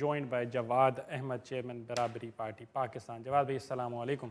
joined by Jawad Ahmed, Chairman Barabari Party Pakistan. Jawad bhai, assalamu alaikum.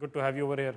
Good to have you over here.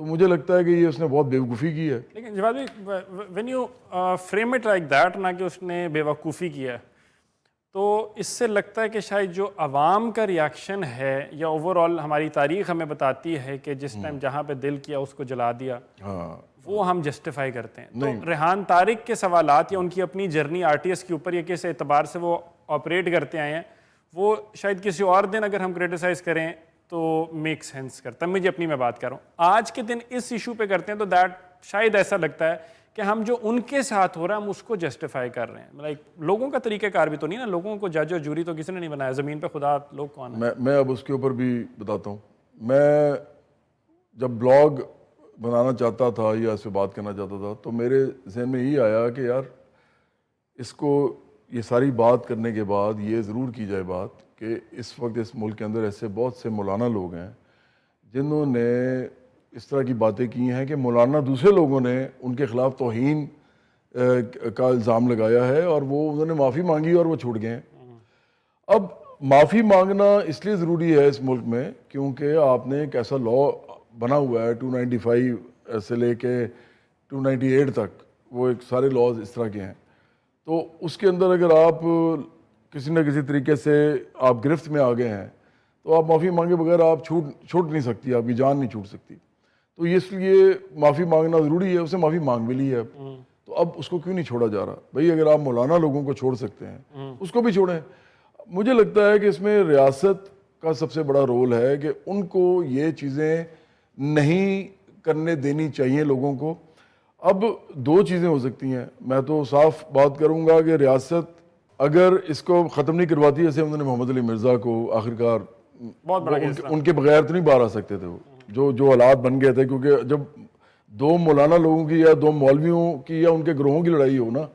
تو مجھے لگتا ہے کہ یہ اس نے بہت بیوقوفی کی ہے. لیکن جواد بھائی when you frame it like that, نہ کہ اس نے بیوقوفی کیا، تو اس سے لگتا ہے کہ شاید جو عوام کا ریاکشن ہے یا اوور آل ہماری تاریخ ہمیں بتاتی ہے کہ جس ٹائم جہاں پہ دل کیا اس کو جلا دیا، وہ ہم جسٹیفائی کرتے ہیں. تو ریحان طارق کے سوالات یا ان کی اپنی جرنی آر ٹی ایس کے اوپر یا کس اعتبار سے وہ آپریٹ کرتے آئے ہیں، وہ شاید کسی اور دن اگر ہم کریٹیسائز کریں تو میک سینس کرتا ہے. مجھے اپنی میں بات کر رہا ہوں، آج کے دن اس ایشو پہ کرتے ہیں تو دیٹ شاید ایسا لگتا ہے کہ ہم جو ان کے ساتھ ہو رہا ہے ہم اس کو جسٹیفائی کر رہے ہیں. لائک لوگوں کا طریقہ کار بھی تو نہیں نا، لوگوں کو جج اور جوری تو کسی نے نہیں بنایا، زمین پہ خدا لوگ کون ہیں. میں اب اس کے اوپر بھی بتاتا ہوں. میں جب بلاگ بنانا چاہتا تھا یا اس پہ بات کرنا چاہتا تھا تو میرے ذہن میں یہی آیا کہ یار اس کو یہ ساری بات کرنے کے بعد یہ ضرور کی جائے بات کہ اس وقت اس ملک کے اندر ایسے بہت سے مولانا لوگ ہیں جنہوں نے اس طرح کی باتیں کی ہیں کہ مولانا دوسرے لوگوں نے ان کے خلاف توہین کا الزام لگایا ہے اور وہ انہوں نے معافی مانگی اور وہ چھوڑ گئے ہیں. اب معافی مانگنا اس لیے ضروری ہے اس ملک میں کیونکہ آپ نے ایک ایسا لا بنا ہوا ہے 295 سے لے کے 298 تک، وہ ایک سارے لاز اس طرح کے ہیں. تو اس کے اندر اگر آپ کسی نہ کسی طریقے سے آپ گرفت میں آ گئے ہیں تو آپ معافی مانگے بغیر آپ چھوٹ نہیں سکتی، آپ کی جان نہیں چھوٹ سکتی. تو اس لیے معافی مانگنا ضروری ہے. اسے معافی مانگ بھی لی ہے تو اب اس کو کیوں نہیں چھوڑا جا رہا؟ بھائی اگر آپ مولانا لوگوں کو چھوڑ سکتے ہیں اس کو بھی چھوڑیں. مجھے لگتا ہے کہ اس میں ریاست کا سب سے بڑا رول ہے کہ ان کو یہ چیزیں نہیں کرنے دینی چاہیے لوگوں کو. اب دو چیزیں ہو سکتی ہیں. میں تو صاف بات کروں گا کہ ریاست اگر اس کو ختم نہیں کرواتی، جیسے انہوں نے محمد علی مرزا کو آخرکار بہت بڑا ان کے بغیر تو نہیں باہر آ سکتے تھے، وہ جو حالات بن گئے تھے. کیونکہ جب دو مولانا لوگوں کی یا دو مولویوں کی یا ان کے گروہوں کی لڑائی ہو نا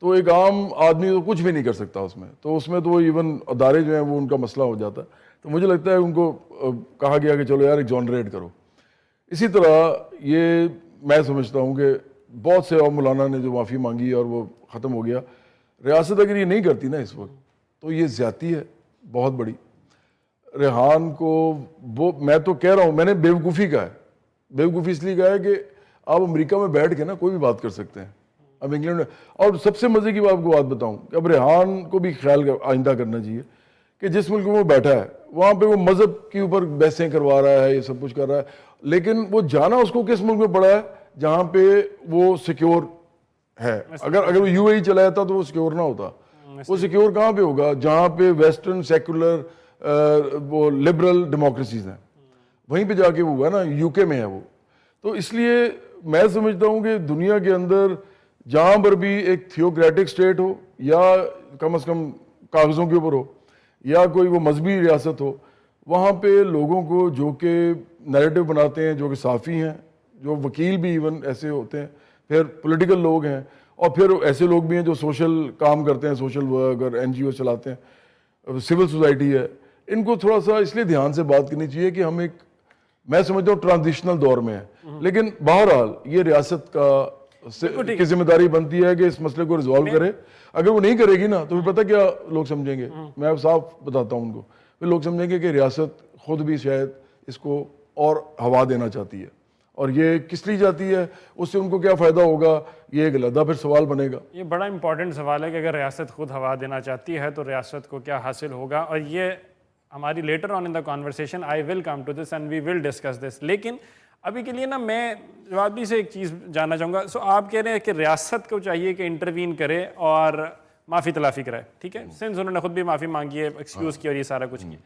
تو ایک عام آدمی تو کچھ بھی نہیں کر سکتا اس میں. تو اس میں تو ایون ادارے جو ہیں وہ ان کا مسئلہ ہو جاتا ہے. تو مجھے لگتا ہے ان کو کہا گیا کہ چلو یار ایگزونریٹ کرو. اسی طرح یہ میں سمجھتا ہوں کہ بہت سے اور مولانا نے جو معافی مانگی اور وہ ختم ہو گیا. ریاست اگر یہ نہیں کرتی نا اس وقت تو یہ زیادتی ہے بہت بڑی. ریحان کو وہ میں تو کہہ رہا ہوں، میں نے بیوقوفی کہا ہے. بیوقوفی اس لیے کہا ہے کہ آپ امریکہ میں بیٹھ کے نا کوئی بھی بات کر سکتے ہیں. اب انگلینڈ میں، اور سب سے مزے کی آپ کو بات بتاؤں کہ اب ریحان کو بھی خیال آئندہ کرنا چاہیے کہ جس ملک میں وہ بیٹھا ہے وہاں پہ وہ مذہب کے اوپر بحثیں کروا رہا ہے، یہ سب کچھ کر رہا ہے، لیکن وہ جانا اس کو کس ملک میں پڑا ہے جہاں پہ وہ سیکیور ہے. اگر وہ یو اے ای چلا جاتا تو وہ سیکیور نہ ہوتا. وہ سیکیور کہاں پہ ہوگا؟ جہاں پہ ویسٹرن سیکولر وہ لبرل ڈیموکریسیز ہیں، وہیں پہ جا کے وہ ہوا نا، یو کے میں ہے وہ. تو اس لیے میں سمجھتا ہوں کہ دنیا کے اندر جہاں پر بھی ایک تھیوکریٹک سٹیٹ ہو یا کم از کم کاغذوں کے اوپر ہو یا کوئی وہ مذہبی ریاست ہو، وہاں پہ لوگوں کو جو کہ نیریٹو بناتے ہیں، جو کہ صحافی ہیں، جو وکیل بھی ایون ایسے ہوتے ہیں، پھر پولیٹیکل لوگ ہیں، اور پھر ایسے لوگ بھی ہیں جو سوشل کام کرتے ہیں، سوشل ورک اور این جی او چلاتے ہیں، سول سوسائٹی ہے. ان کو تھوڑا سا اس لیے دھیان سے بات کرنی چاہیے کہ ہم ایک، میں سمجھتا ہوں ٹرانزیشنل دور میں ہیں. لیکن بہرحال یہ ریاست کی ذمہ داری بنتی ہے کہ اس مسئلے کو ریزالو کرے. اگر وہ نہیں کرے گی نا تو پھر پتہ کیا لوگ سمجھیں گے، میں صاف بتاتا ہوں ان کو، پھر لوگ سمجھیں گے کہ ریاست خود بھی شاید اس کو اور ہوا دینا چاہتی ہے. اور یہ کس لیے جاتی ہے، اس سے ان کو کیا فائدہ ہوگا، یہ ایک علیحدہ پھر سوال بنے گا. یہ بڑا امپورٹنٹ سوال ہے کہ اگر ریاست خود ہوا دینا چاہتی ہے تو ریاست کو کیا حاصل ہوگا. اور یہ ہماری later on in the conversation I will come to this and we will discuss this. لیکن ابھی کے لیے نا میں جواد بھی سے ایک چیز جاننا چاہوں گا. سو آپ کہہ رہے ہیں کہ ریاست کو چاہیے کہ انٹروین کرے اور معافی تلافی کرائے، ٹھیک ہے، سنس انہوں نے خود بھی معافی مانگی ہے، ایکسکیوز کی اور یہ سارا کچھ کیا.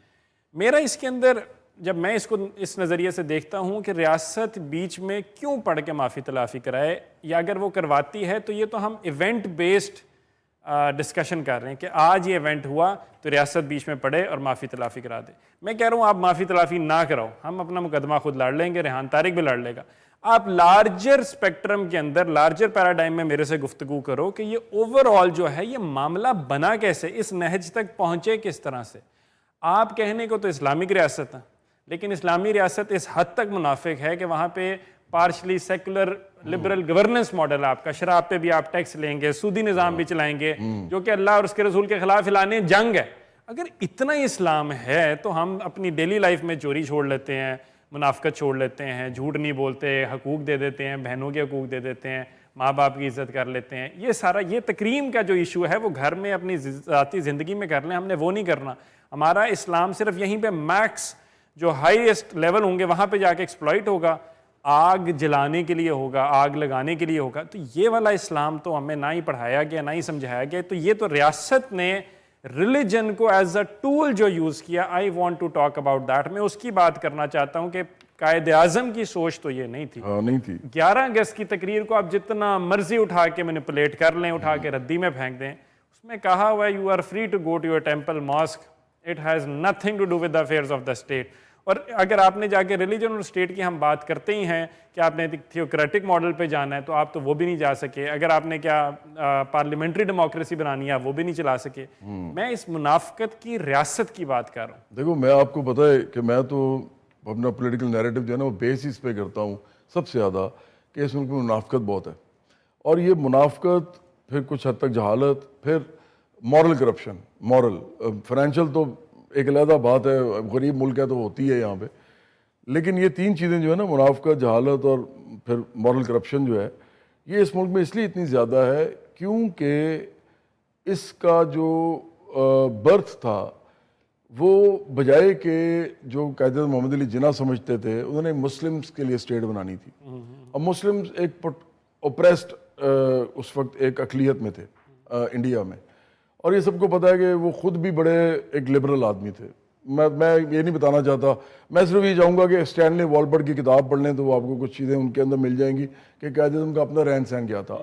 میرا اس کے اندر جب میں اس کو اس نظریے سے دیکھتا ہوں کہ ریاست بیچ میں کیوں پڑھ کے معافی تلافی کرائے، یا اگر وہ کرواتی ہے تو یہ تو ہم ایونٹ بیسڈ ڈسکشن کر رہے ہیں کہ آج یہ ایونٹ ہوا تو ریاست بیچ میں پڑے اور معافی تلافی کرا دے. میں کہہ رہا ہوں آپ معافی تلافی نہ کراؤ، ہم اپنا مقدمہ خود لڑ لیں گے، ریحان طارق بھی لڑ لے گا. آپ لارجر اسپیکٹرم کے اندر، لارجر پیراڈائم میں میرے سے گفتگو کرو کہ یہ اوور آل جو ہے یہ معاملہ بنا کیسے، اس نہج تک پہنچے کس طرح سے. آپ کہنے کو تو اسلامک ریاست ہے، لیکن اسلامی ریاست اس حد تک منافق ہے کہ وہاں پہ partially secular liberal governance model آپ کا، شراب پہ بھی آپ ٹیکس لیں گے، سودی نظام بھی چلائیں گے جو کہ اللہ اور اس کے رسول کے خلاف اعلان جنگ ہے. اگر اتنا ہی اسلام ہے تو ہم اپنی ڈیلی لائف میں چوری چھوڑ لیتے ہیں، منافقت چھوڑ لیتے ہیں, جھوٹ نہیں بولتے, حقوق دے دیتے ہیں, بہنوں کے حقوق دے دیتے ہیں, ماں باپ کی عزت کر لیتے ہیں. یہ سارا یہ تکریم کا جو ایشو ہے وہ گھر میں اپنی ذاتی زندگی میں کر لیں, ہم نے وہ نہیں کرنا. ہمارا اسلام صرف یہیں پہ میکس جو ہائیسٹ لیول ہوں گے وہاں پہ جا کے ایکسپلائٹ ہوگا, آگ جلانے کے لیے ہوگا, آگ لگانے کے لیے ہوگا. تو یہ والا اسلام تو ہمیں نہ ہی پڑھایا گیا نہ ہی سمجھایا گیا. تو یہ تو ریاست نے ریلیجن کو ایز اے ٹول جو یوز کیا, I want to talk about that. میں اس کی بات کرنا چاہتا ہوں کہ قائد اعظم کی سوچ تو یہ نہیں تھی. نہیں تھی. 11 اگست کی تقریر کو آپ جتنا مرضی اٹھا کے مینیپولیٹ کر لیں, اٹھا کے ردی میں پھینک دیں, اس میں کہا ہوا ہے you are free to go to your temple mosque, it has nothing to do with the affairs of the state. اور اگر آپ نے جا کے ریلیجن اور اسٹیٹ کی ہم بات کرتے ہی ہیں کہ آپ نے تھیوکریٹک ماڈل پہ جانا ہے تو آپ تو وہ بھی نہیں جا سکے. اگر آپ نے کیا پارلیمنٹری ڈیموکریسی بنانی ہے وہ بھی نہیں چلا سکے. میں اس منافقت کی ریاست کی بات کر رہا ہوں. دیکھو میں آپ کو پتہ ہے کہ میں تو اپنا پولیٹیکل نیریٹو جو ہے نا وہ بیس اس پہ کرتا ہوں سب سے زیادہ کہ اس ملک میں منافقت بہت ہے, اور یہ منافقت پھر کچھ حد تک جہالت, پھر مورل کرپشن. مورل فائنینشیل تو ایک علیحدہ بات ہے, غریب ملک ہے تو ہوتی ہے یہاں پہ, لیکن یہ تین چیزیں جو ہے نا منافقت, جہالت اور پھر مورل کرپشن جو ہے یہ اس ملک میں اس لیے اتنی زیادہ ہے کیونکہ اس کا جو برتھ تھا وہ بجائے کہ جو قائد اعظم محمد علی جناح سمجھتے تھے, انہوں نے مسلمز کے لیے اسٹیٹ بنانی تھی. اور مسلمز ایک اوپریسڈ اس وقت ایک اقلیت میں تھے انڈیا میں, اور یہ سب کو پتہ ہے کہ وہ خود بھی بڑے ایک لبرل آدمی تھے. میں یہ نہیں بتانا چاہتا, میں صرف یہ چاہوں گا کہ اسٹینلی والبرٹ کی کتاب پڑھ لیں تو وہ آپ کو کچھ چیزیں ان کے اندر مل جائیں گی کہ قائد اعظم کا اپنا رہن سہن کیا تھا.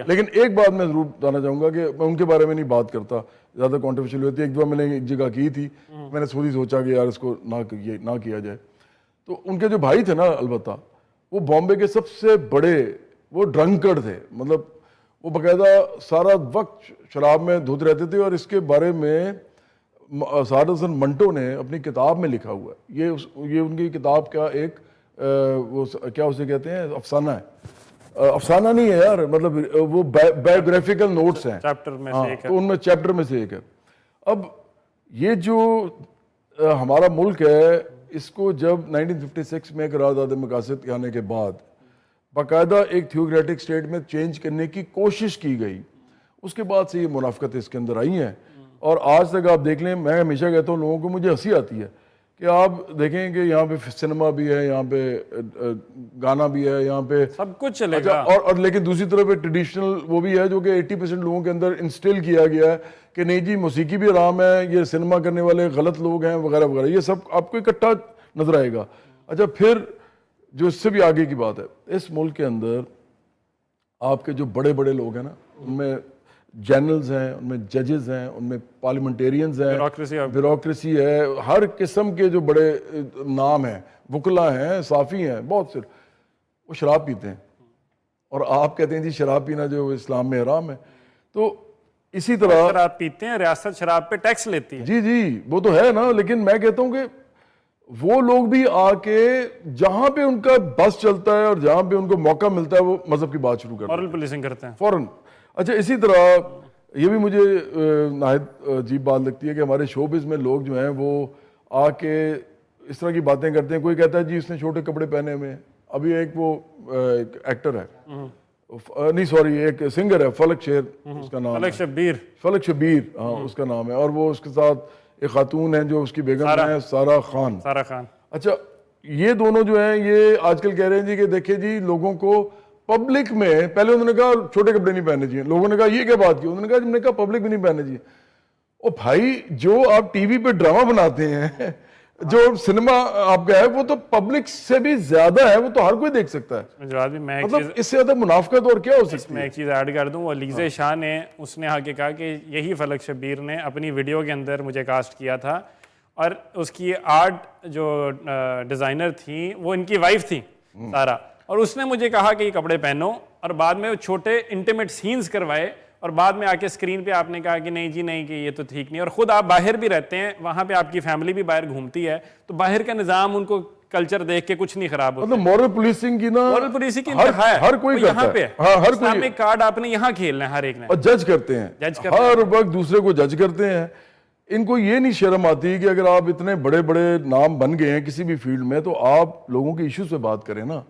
لیکن ایک بات میں ضرور بتانا چاہوں گا کہ میں ان کے بارے میں نہیں بات کرتا, زیادہ کانٹروورشل ہوتی ہے. ایک دفعہ میں نے ایک جگہ کی تھی, میں نے خود ہی سوچا کہ یار اس کو نہ کیا جائے. تو ان کے جو بھائی تھے نا البتہ وہ بامبے کے سب سے بڑے وہ ڈرنکرڈ تھے, مطلب وہ باقاعدہ سارا وقت شراب میں دھت رہتے تھے. اور اس کے بارے میں سعادت حسن منٹو نے اپنی کتاب میں لکھا ہوا ہے. یہ ان کی کتاب کا ایک وہ کیا اسے کہتے ہیں افسانہ ہے. افسانہ نہیں ہے یار, مطلب وہ بایوگرافیکل نوٹس ہیں, تو ان میں چیپٹر میں سے ایک ہے. اب یہ جو ہمارا ملک ہے اس کو جب 1956 میں قرارداد مقاصد کے آنے کے بعد باقاعدہ ایک تھیوکریٹک اسٹیٹ میں چینج کرنے کی کوشش کی گئی, اس کے بعد سے یہ منافقتیں اس کے اندر آئی ہیں. اور آج تک آپ دیکھ لیں, میں ہمیشہ کہتا ہوں لوگوں کو, مجھے ہنسی آتی ہے کہ آپ دیکھیں کہ یہاں پہ سنیما بھی ہے, یہاں پہ گانا بھی ہے, یہاں پہ سب کچھ چلے گا, اور لیکن دوسری طرف ٹریڈیشنل وہ بھی ہے جو کہ 80% لوگوں کے اندر انسٹل کیا گیا ہے کہ نہیں جی موسیقی بھی حرام ہے, یہ سنیما کرنے والے غلط لوگ ہیں وغیرہ وغیرہ. یہ سب آپ کو اکٹھا نظر آئے گا. اچھا پھر جو اس سے بھی آگے کی بات ہے, اس ملک کے اندر آپ کے جو بڑے بڑے لوگ ہیں نا, ان میں جنرلز ہیں, ان میں ججز ہیں, ان میں پارلیمنٹیرینز ہیں, بیوروکریسی ہے, ہر قسم کے جو بڑے نام ہیں, وکلا ہیں, صافی ہیں, بہت سے, وہ شراب پیتے ہیں. اور آپ کہتے ہیں جی شراب پینا جو اسلام میں حرام ہے. تو اسی طرح شراب پیتے ہیں, ریاست شراب پہ ٹیکس لیتی ہے. جی وہ تو ہے نا, لیکن میں کہتا ہوں کہ وہ لوگ بھی آ کے جہاں پہ ان کا بس چلتا ہے اور جہاں پہ ان کو موقع ملتا ہے وہ مذہب کی بات شروع کرتے ہیں, مورل پولیسنگ کرتے ہیں فوراً. اچھا اسی طرح یہ بھی مجھے نہایت عجیب بات لگتی ہے کہ ہمارے شوبز میں لوگ جو ہیں وہ آ کے اس طرح کی باتیں کرتے ہیں. کوئی کہتا ہے جی اس نے چھوٹے کپڑے پہنے ہوئے ہیں. ابھی ایک وہ ایکٹر ہے, نہیں سوری ایک سنگر ہے, فلک شیر اس کا نام, فلک شبیر, ہاں اس کا نام ہے. اور وہ اس کے ساتھ ایک خاتون ہے جو اس کی بیگم ہے, سارا خان. اچھا یہ دونوں جو ہیں یہ آج کل کہہ رہے ہیں جی کہ دیکھیں جی لوگوں کو پبلک میں, پہلے انہوں نے کہا چھوٹے کپڑے نہیں پہننے چاہیے, لوگوں نے کہا یہ کیا بات کی, انہوں نے کہا جب نے کہا پبلک میں نہیں پہننے چاہیے. او بھائی جو آپ ٹی وی پہ ڈرامہ بناتے ہیں, جو سنیما آپ کا ہے وہ تو پبلک سے بھی زیادہ ہے, وہ تو ہر کوئی دیکھ سکتا ہے. مطلب اس سے زیادہ منافقت اور کیا ہو سکتی ہے. میں ایک چیز ایڈ کر دوں, علیزہ شاہ نے اس نے آ کے کہا کہ یہی فلک شبیر نے اپنی ویڈیو کے اندر مجھے کاسٹ کیا تھا, اور اس کی آرٹ جو ڈیزائنر تھیں وہ ان کی وائف تھیں سارا, اور اس نے مجھے کہا کہ یہ کپڑے پہنو, اور بعد میں وہ چھوٹے انٹیمیٹ سینز کروائے, اور بعد میں آ کے اسکرین پہ آپ نے کہا کہ نہیں جی نہیں کہ یہ تو ٹھیک نہیں. اور خود آپ باہر بھی رہتے ہیں, وہاں پہ آپ کی فیملی بھی باہر گھومتی ہے, تو باہر کا نظام ان کو کلچر دیکھ کے کچھ نہیں خراب ہوتا. مطلب مورل پولیسنگ کی نا, مورل پولیسنگ کی انتہا ہے, ہر کوئی یہاں پہ ہاں ہر کوئی اسلامک کارڈ آپ نے یہاں کھیلنا ہے ہر ایک نے, اور جج کرتے ہیں, ہر وقت دوسرے کو جج کرتے ہیں. ان کو یہ نہیں شرم آتی کہ اگر آپ اتنے بڑے بڑے نام بن گئے ہیں کسی بھی فیلڈ میں تو آپ لوگوں کے ایشوز پہ بات کریں نا.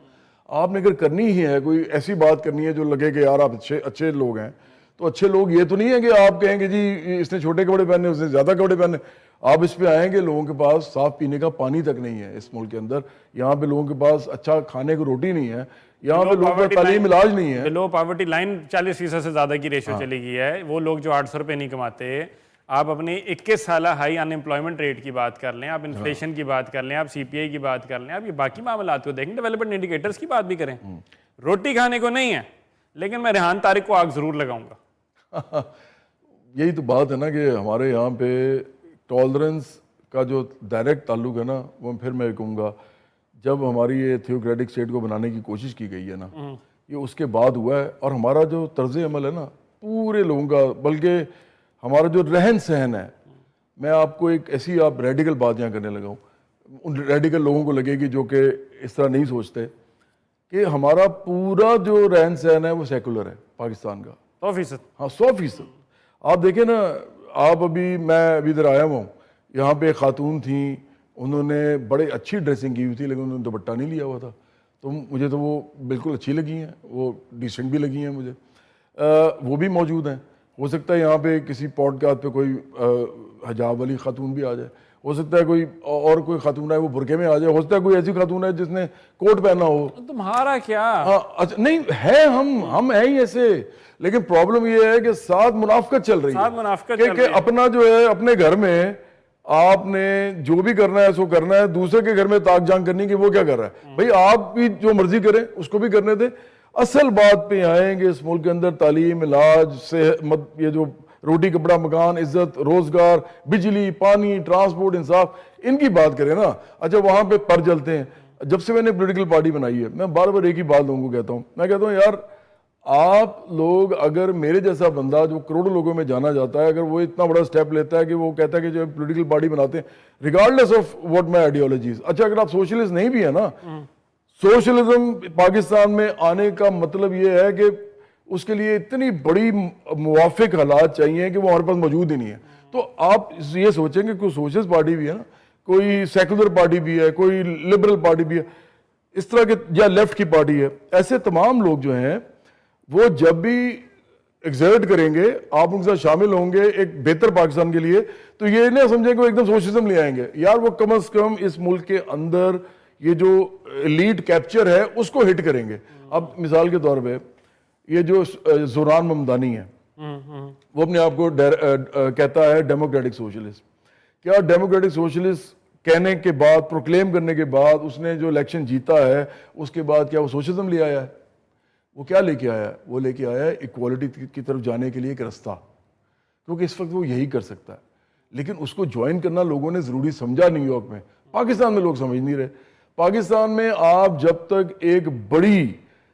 آپ نے اگر کرنی ہی ہے کوئی ایسی بات کرنی ہے جو لگے کہ یار آپ اچھے لوگ ہیں, تو اچھے لوگ یہ تو نہیں ہیں کہ آپ کہیں کہ جی اس نے چھوٹے کپڑے پہنے اس نے زیادہ کپڑے پہنے. آپ اس پہ آئیں کہ لوگوں کے پاس صاف پینے کا پانی تک نہیں ہے اس ملک کے اندر, یہاں پہ لوگوں کے پاس اچھا کھانے کو روٹی نہیں ہے, یہاں پہ لوگوں کا تعلیم علاج نہیں ہے. بلو پاورٹی لائن 40% سے زیادہ کی ریشو چلی گئی ہے. وہ لوگ جو 800 روپے نہیں کماتے, آپ اپنی 21 سالہ ہائی ان امپلائمنٹ ریٹ کی بات کر لیں, آپ انفلیشن کی بات کر لیں, آپ سی پی آئی کی بات کر لیں, آپ یہ باقی معاملات کو دیکھیں, ڈیولپمنٹ انڈیکیٹرز کی بات بھی کریں. روٹی کھانے کو نہیں ہے, لیکن میں ریحان طارق کو آگ ضرور لگاؤں گا. یہی تو بات ہے نا کہ ہمارے یہاں پہ ٹالرنس کا جو ڈائریکٹ تعلق ہے نا, وہ پھر میں کہوں گا جب ہماری یہ تھیوکریٹک اسٹیٹ کو بنانے کی کوشش کی گئی ہے نا, یہ اس کے بعد ہوا ہے. اور ہمارا جو طرز عمل ہے نا پورے لوگوں کا, بلکہ ہمارا جو رہن سہن ہے, میں آپ کو ایک ایسی آپ ریڈیکل بات یہاں کرنے لگا ہوں, ان ریڈیکل لوگوں کو لگے گی جو کہ اس طرح نہیں سوچتے, کہ ہمارا پورا جو رہن سہن ہے وہ سیکولر ہے پاکستان کا. 100%. ہاں 100%. آپ دیکھیں نا, آپ میں ابھی ادھر آیا ہوا ہوں, یہاں پہ ایک خاتون تھیں, انہوں نے بڑے اچھی ڈریسنگ کی ہوئی تھی لیکن انہوں نے دوپٹہ نہیں لیا ہوا تھا, تو مجھے تو وہ بالکل اچھی لگی ہیں, وہ ڈیسنٹ بھی لگی ہیں مجھے. وہ بھی موجود ہیں. ہو سکتا ہے یہاں پہ کسی پوڈ کاسٹ پہ کوئی حجاب والی خاتون بھی آ جائے, ہو سکتا ہے کوئی اور کوئی خاتون ہے وہ برقعے میں آ جائے, ہو سکتا ہے کوئی ایسی خاتون ہے جس نے کوٹ پہنا ہو. تمہارا کیا؟ ہاں اچھا نہیں ہے, ہم ہیں ہی ایسے, لیکن پرابلم یہ ہے کہ ساتھ منافقت چل رہی ہے کہ اپنا جو ہے اپنے گھر میں آپ نے جو بھی کرنا ہے سو کرنا ہے, دوسرے کے گھر میں تاک جان کرنی کہ وہ کیا کر رہا ہے. بھائی آپ بھی جو مرضی کریں اس کو بھی کرنے دیں. اصل بات پہ آئیں گے اس ملک کے اندر تعلیم, علاج, صحت, یہ جو روٹی کپڑا مکان, عزت, روزگار, بجلی, پانی, ٹرانسپورٹ, انصاف, ان کی بات کریں نا. اچھا وہاں پہ پر جلتے ہیں. جب سے میں نے پولیٹیکل پارٹی بنائی ہے, میں بار بار ایک ہی بات لوگوں کو کہتا ہوں, میں کہتا ہوں یار آپ لوگ اگر میرے جیسا بندہ جو کروڑوں لوگوں میں جانا جاتا ہے, اگر وہ اتنا بڑا سٹیپ لیتا ہے کہ وہ کہتا ہے کہ جو پولیٹیکل پارٹی بناتے ہیں regardless of what my ideologies. اچھا اگر آپ سوشلسٹ نہیں بھی ہے نا, سوشلزم پاکستان میں آنے کا مطلب یہ ہے کہ اس کے لیے اتنی بڑی موافق حالات چاہیے کہ وہ ہمارے پاس موجود ہی نہیں ہے. تو آپ یہ سوچیں کہ کوئی سوشلسٹ پارٹی بھی ہے نا, کوئی سیکولر پارٹی بھی ہے, کوئی لبرل پارٹی بھی ہے, اس طرح کے, یا لیفٹ کی پارٹی ہے, ایسے تمام لوگ جو ہیں وہ جب بھی ایگزرٹ کریں گے, آپ ان کے ساتھ شامل ہوں گے ایک بہتر پاکستان کے لیے, تو یہ نہیں سمجھیں کہ وہ ایک دم سوشلزم لے آئیں گے. یار وہ کم از کم اس ملک کے اندر یہ جو لیڈ کیپچر ہے اس کو ہٹ کریں گے. اب مثال کے طور پہ یہ جو زوران ممدانی ہے, وہ اپنے آپ کو کہتا ہے ڈیموکریٹک سوشلسٹ. کیا ڈیموکریٹک سوشلسٹ کہنے کے بعد, پروکلیم کرنے کے بعد, اس نے جو الیکشن جیتا ہے اس کے بعد کیا وہ سوشلزم لے آیا ہے؟ وہ کیا لے کے آیا ہے؟ وہ لے کے آیا ہے ایکوالٹی کی طرف جانے کے لیے ایک رستہ, کیونکہ اس وقت وہ یہی کر سکتا ہے. لیکن اس کو جوائن کرنا لوگوں نے ضروری سمجھا نیو یارک میں. پاکستان میں لوگ سمجھ نہیں رہے. پاکستان میں آپ جب تک ایک بڑی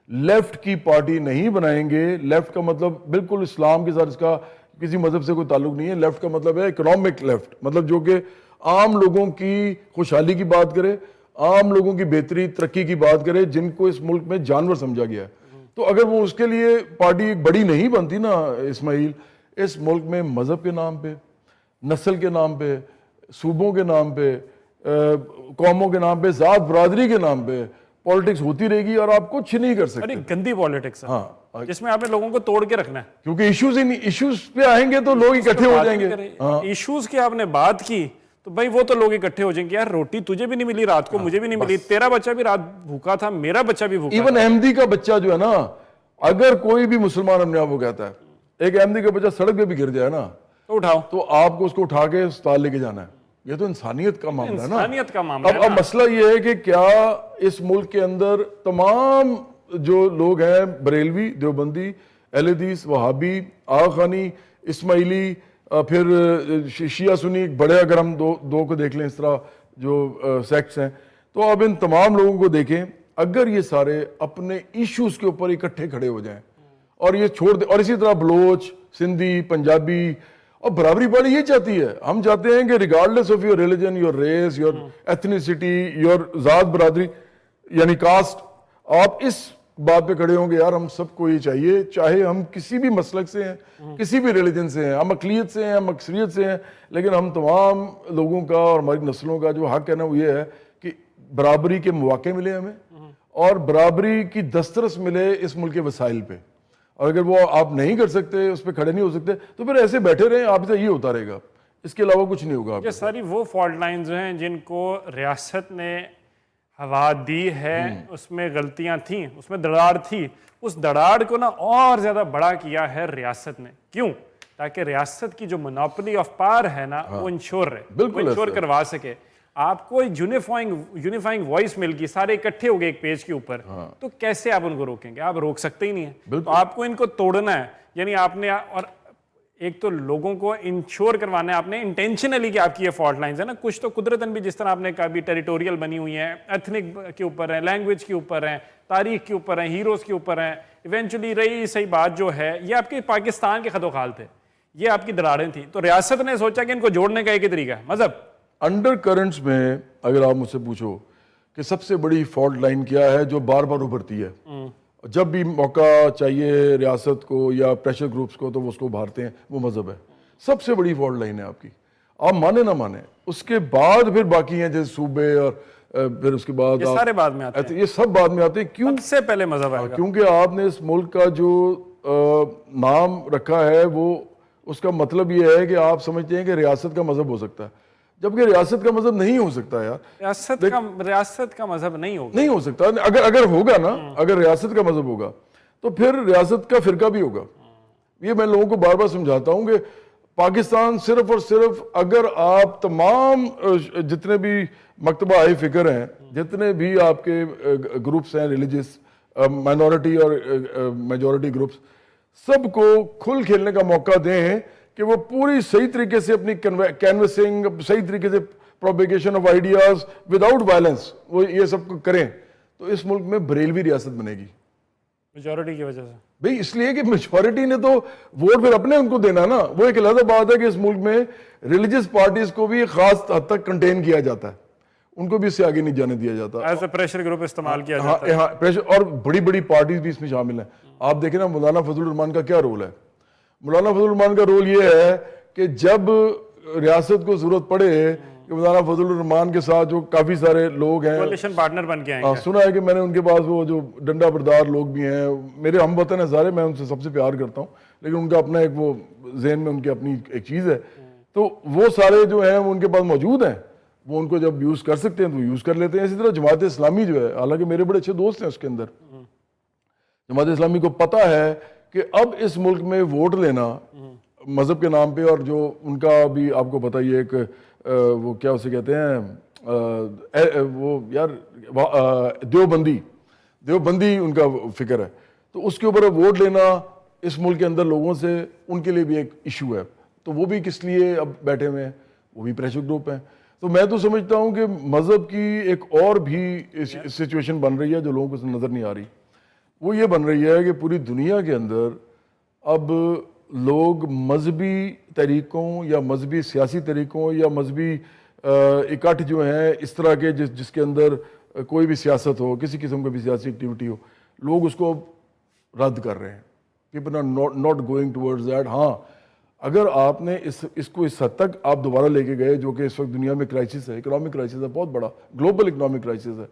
لیفٹ کی پارٹی نہیں بنائیں گے, لیفٹ کا مطلب بالکل اسلام کے ساتھ اس کا کسی مذہب سے کوئی تعلق نہیں ہے. لیفٹ کا مطلب ہے اکنامک لیفٹ, مطلب جو کہ عام لوگوں کی خوشحالی کی بات کرے, عام لوگوں کی بہتری ترقی کی بات کرے, جن کو اس ملک میں جانور سمجھا گیا ہے. تو اگر وہ اس کے لیے پارٹی ایک بڑی نہیں بنتی نا اسماعیل, اس ملک میں مذہب کے نام پہ, نسل کے نام پہ, صوبوں کے نام پہ, قوموں کے نام پہ, ذات برادری کے نام پہ پالیٹکس ہوتی رہے گی اور آپ کچھ نہیں کر سکتے. گندی پالیٹکس ہے. ہاں, جس میں آپ نے لوگوں کو توڑ کے رکھنا ہے, کیونکہ ایشوز پہ آئیں گے تو لوگ اکٹھے ہو جائیں گے. ایشوز کی آپ نے بات کی تو بھائی وہ تو لوگ اکٹھے ہو جائیں گے. یار روٹی تجھے بھی نہیں ملی رات کو, مجھے بھی نہیں ملی, تیرا بچہ بھی رات بھوکا تھا, میرا بچہ بھی بھوکا. ایون احمدی کا بچہ جو ہے نا, اگر کوئی بھی مسلمان اپنے آپ کو کہتا ہے, ایک احمدی کا بچہ سڑک پہ بھی گر جائے نا تو اٹھاؤ, تو آپ کو اس کو اٹھا کے اسپتال لے کے جانا ہے. یہ تو انسانیت کا معاملہ ہے نا. انسانیت کا معاملہ ہے. اب مسئلہ یہ ہے کہ کیا اس ملک کے اندر تمام جو لوگ ہیں, بریلوی, دیوبندی, اہل حدیث, وہابی, آغانی, اسماعیلی, پھر شیعہ سنی, بڑے اگر ہم دو کو دیکھ لیں اس طرح جو سیکٹس ہیں, تو اب ان تمام لوگوں کو دیکھیں, اگر یہ سارے اپنے ایشوز کے اوپر اکٹھے کھڑے ہو جائیں اور یہ چھوڑ دیں, اور اسی طرح بلوچ, سندھی, پنجابی, اور برابری پارٹی یہ چاہتی ہے, ہم چاہتے ہیں کہ regardless of your religion, your race, your ethnicity, your ذات برادری یعنی کاسٹ, آپ اس بات پہ کھڑے ہوں گے یار ہم سب کو یہ چاہیے, چاہے ہم کسی بھی مسلک سے ہیں, کسی بھی ریلیجن سے ہیں, ہم اقلیت سے ہیں, ہم اکثریت سے ہیں, لیکن ہم تمام لوگوں کا اور ہماری نسلوں کا جو حق ہے نا وہ یہ ہے کہ برابری کے مواقع ملے ہمیں اور برابری کی دسترس ملے اس ملک کے وسائل پہ. اور اگر وہ آپ نہیں کر سکتے, اس پہ کھڑے نہیں ہو سکتے, تو پھر ایسے بیٹھے رہیں, آپ سے یہ ہوتا رہے گا, اس کے علاوہ کچھ نہیں ہوگا. یہ ساری وہ فالٹ لائنز ہیں جن کو ریاست نے ہوا دی ہے, اس میں غلطیاں تھیں, اس میں دراڑ تھی, اس دراڑ کو نا اور زیادہ بڑا کیا ہے ریاست نے. کیوں؟ تاکہ ریاست کی جو منوپلی آف پاور ہے نا وہ انشور رہے, وہ انشور کروا سکے. آپ کو یونیفائنگ وائس مل گئی, سارے اکٹھے ہو گئے ایک پیج کے اوپر, تو کیسے آپ ان کو روکیں گے؟ آپ روک سکتے ہی نہیں ہیں. تو آپ کو ان کو توڑنا ہے, یعنی آپ نے, اور ایک تو لوگوں کو انشور کروانا ہے آپ نے انٹینشنلی کہ آپ کی یہ فالٹ لائنز ہیں نا, کچھ تو قدرتاً بھی جس طرح آپ نے کہا بھی ٹیریٹوریل بنی ہوئی ہیں, ایتھنک کے اوپر ہیں, لینگویج کے اوپر ہیں, تاریخ کے اوپر ہیں, ہیروز کے اوپر ہیں. ایونچولی رہی صحیح بات جو ہے, یہ آپ کے پاکستان کے خط و خال تھے, یہ آپ کی دراڑیں تھیں. تو ریاست نے سوچا کہ ان کو جوڑنے کا ایک ہی طریقہ ہے مذہب. انڈر کرنٹس میں اگر آپ مجھ سے پوچھو کہ سب سے بڑی فالٹ لائن کیا ہے جو بار بار ابھرتی ہے, جب بھی موقع چاہیے ریاست کو یا پریشر گروپس کو تو وہ اس کو ابھارتے ہیں, وہ مذہب ہے. سب سے بڑی فالٹ لائن ہے آپ کی, آپ مانے نہ مانے. اس کے بعد پھر باقی ہیں جیسے صوبے, اور پھر اس کے بعد یہ سارے بعد میں آتے ہیں, یہ سب بعد میں آتے ہیں. کیوں؟ سب سے پہلے مذہب ہے, کیونکہ آپ نے اس ملک کا جو نام رکھا ہے وہ, اس کا مطلب یہ ہے کہ آپ سمجھتے ہیں کہ ریاست کا مذہب ہو سکتا ہے, جبکہ ریاست کا مذہب نہیں ہو سکتا یار. ریاست کا مذہب نہیں ہوگا, نہیں ہو سکتا. اگر ہوگا نا, اگر ریاست کا مذہب ہوگا تو پھر ریاست کا فرقہ بھی ہوگا. یہ میں لوگوں کو بار بار سمجھاتا ہوں کہ پاکستان صرف اور صرف, اگر آپ تمام جتنے بھی مکتبہ آئی فکر ہیں, جتنے بھی آپ کے گروپس ہیں ریلیجس, مائنورٹی اور میجورٹی گروپس, سب کو کھل کھیلنے کا موقع دیں کہ وہ پوری صحیح طریقے سے اپنی کینوسنگ, صحیح طریقے سے propagation of ideas without violence, وہ یہ سب کو کریں, تو اس ملک میں بریلوی ریاست بنے گی. میجورٹی کی وجہ سے بھئی اس لیے کہ میجورٹی نے تو ووٹ پھر اپنے ان کو دینا نا. وہ ایک علیحدہ بات ہے کہ اس ملک میں ریلیجس پارٹیز کو بھی خاص حد تک کنٹین کیا جاتا ہے, ان کو بھی اس سے آگے نہیں جانے دیا جاتا. ایز اے پریشر گروپ استعمال کیا جاتا ہے. ہاں پریشر, اور بڑی بڑی پارٹیز بھی اس میں شامل ہیں. آپ دیکھیں نا مولانا فضل الرحمان کا کیا رول ہے. مولانا فضل الرحمان کا رول یہ ہے کہ جب ریاست کو ضرورت پڑے کہ مولانا فضل الرحمان کے ساتھ جو کافی سارے لوگ ہیں, کولیشن پارٹنر بن کے آئیں گے. سنا ہے کہ میں نے ان کے پاس وہ جو ڈنڈا بردار لوگ بھی ہیں, میرے ہم وطن ہیں سارے, میں ان سے سب سے پیار کرتا ہوں, لیکن ان کا اپنا ایک وہ ذہن میں ان کی اپنی ایک چیز ہے. تو وہ سارے جو ہیں وہ ان کے پاس موجود ہیں, وہ ان کو جب یوز کر سکتے ہیں تو یوز کر لیتے ہیں. اسی طرح جماعت اسلامی جو ہے, حالانکہ میرے بڑے اچھے دوست ہیں اس کے اندر, جماعت اسلامی کو پتہ ہے کہ اب اس ملک میں ووٹ لینا مذہب کے نام پہ, اور جو ان کا بھی آپ کو پتہ ہی ایک وہ کیا اسے کہتے ہیں, وہ یار دیوبندی ان کا فکر ہے, تو اس کے اوپر ووٹ لینا اس ملک کے اندر لوگوں سے, ان کے لیے بھی ایک ایشو ہے. تو وہ بھی کس لیے اب بیٹھے ہوئے ہیں, وہ بھی پریشر گروپ ہیں. تو میں تو سمجھتا ہوں کہ مذہب کی ایک اور بھی سچویشن بن رہی ہے جو لوگوں کو نظر نہیں آ رہی. وہ یہ بن رہی ہے کہ پوری دنیا کے اندر اب لوگ مذہبی طریقوں یا مذہبی سیاسی طریقوں یا مذہبی اکٹھ جو ہیں اس طرح کے جس کے اندر کوئی بھی سیاست ہو, کسی قسم کا بھی سیاسی ایکٹیویٹی ہو, لوگ اس کو رد کر رہے ہیں. People are not going towards that. ہاں اگر آپ نے اس کو اس حد تک آپ دوبارہ لے کے گئے, جو کہ اس وقت دنیا میں کرائسس ہے, اکنامک کرائسس ہے, بہت بڑا گلوبل اکنامک کرائسس ہے.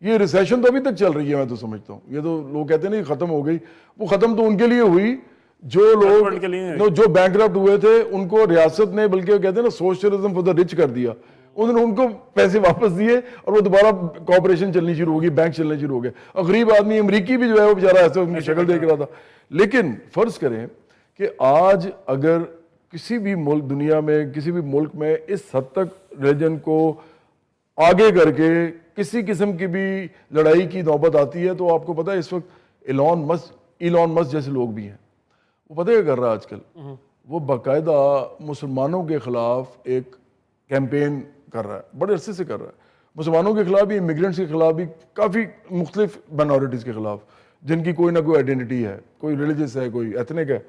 یہ ریسیشن تو ابھی تک چل رہی ہے, میں تو سمجھتا ہوں. یہ تو لوگ کہتے ہیں نا ختم ہو گئی, وہ ختم تو ان کے لیے ہوئی جو لوگ جو بینکرپٹ ہوئے تھے, ان کو ریاست نے بلکہ کہتے ہیں نا سوشلزم فار دا رچ کر دیا. انہوں نے ان کو پیسے واپس دیے اور وہ دوبارہ کوآپریشن چلنی شروع ہو گئی, بینک چلنے شروع ہو گئے. اور غریب آدمی امریکی بھی جو ہے وہ بیچارہ ایسے ان کی شکل دیکھ رہا تھا. لیکن فرض کریں کہ آج اگر کسی بھی ملک دنیا میں, کسی بھی ملک میں اس حد تک ریلیجن کو آگے کر کے کسی قسم کی بھی لڑائی کی نوبت آتی ہے, تو آپ کو پتہ ہے اس وقت ایلون مسک جیسے لوگ بھی ہیں, وہ پتہ کیا کر رہا ہے آج کل, وہ باقاعدہ مسلمانوں کے خلاف ایک کیمپین کر رہا ہے, بڑے عرصے سے کر رہا ہے. مسلمانوں کے خلاف بھی, امیگرینٹس کے خلاف بھی, کافی مختلف مائنورٹیز کے خلاف جن کی کوئی نہ کوئی آئیڈینٹی ہے, کوئی ریلیجس ہے, کوئی ایتھنک ہے.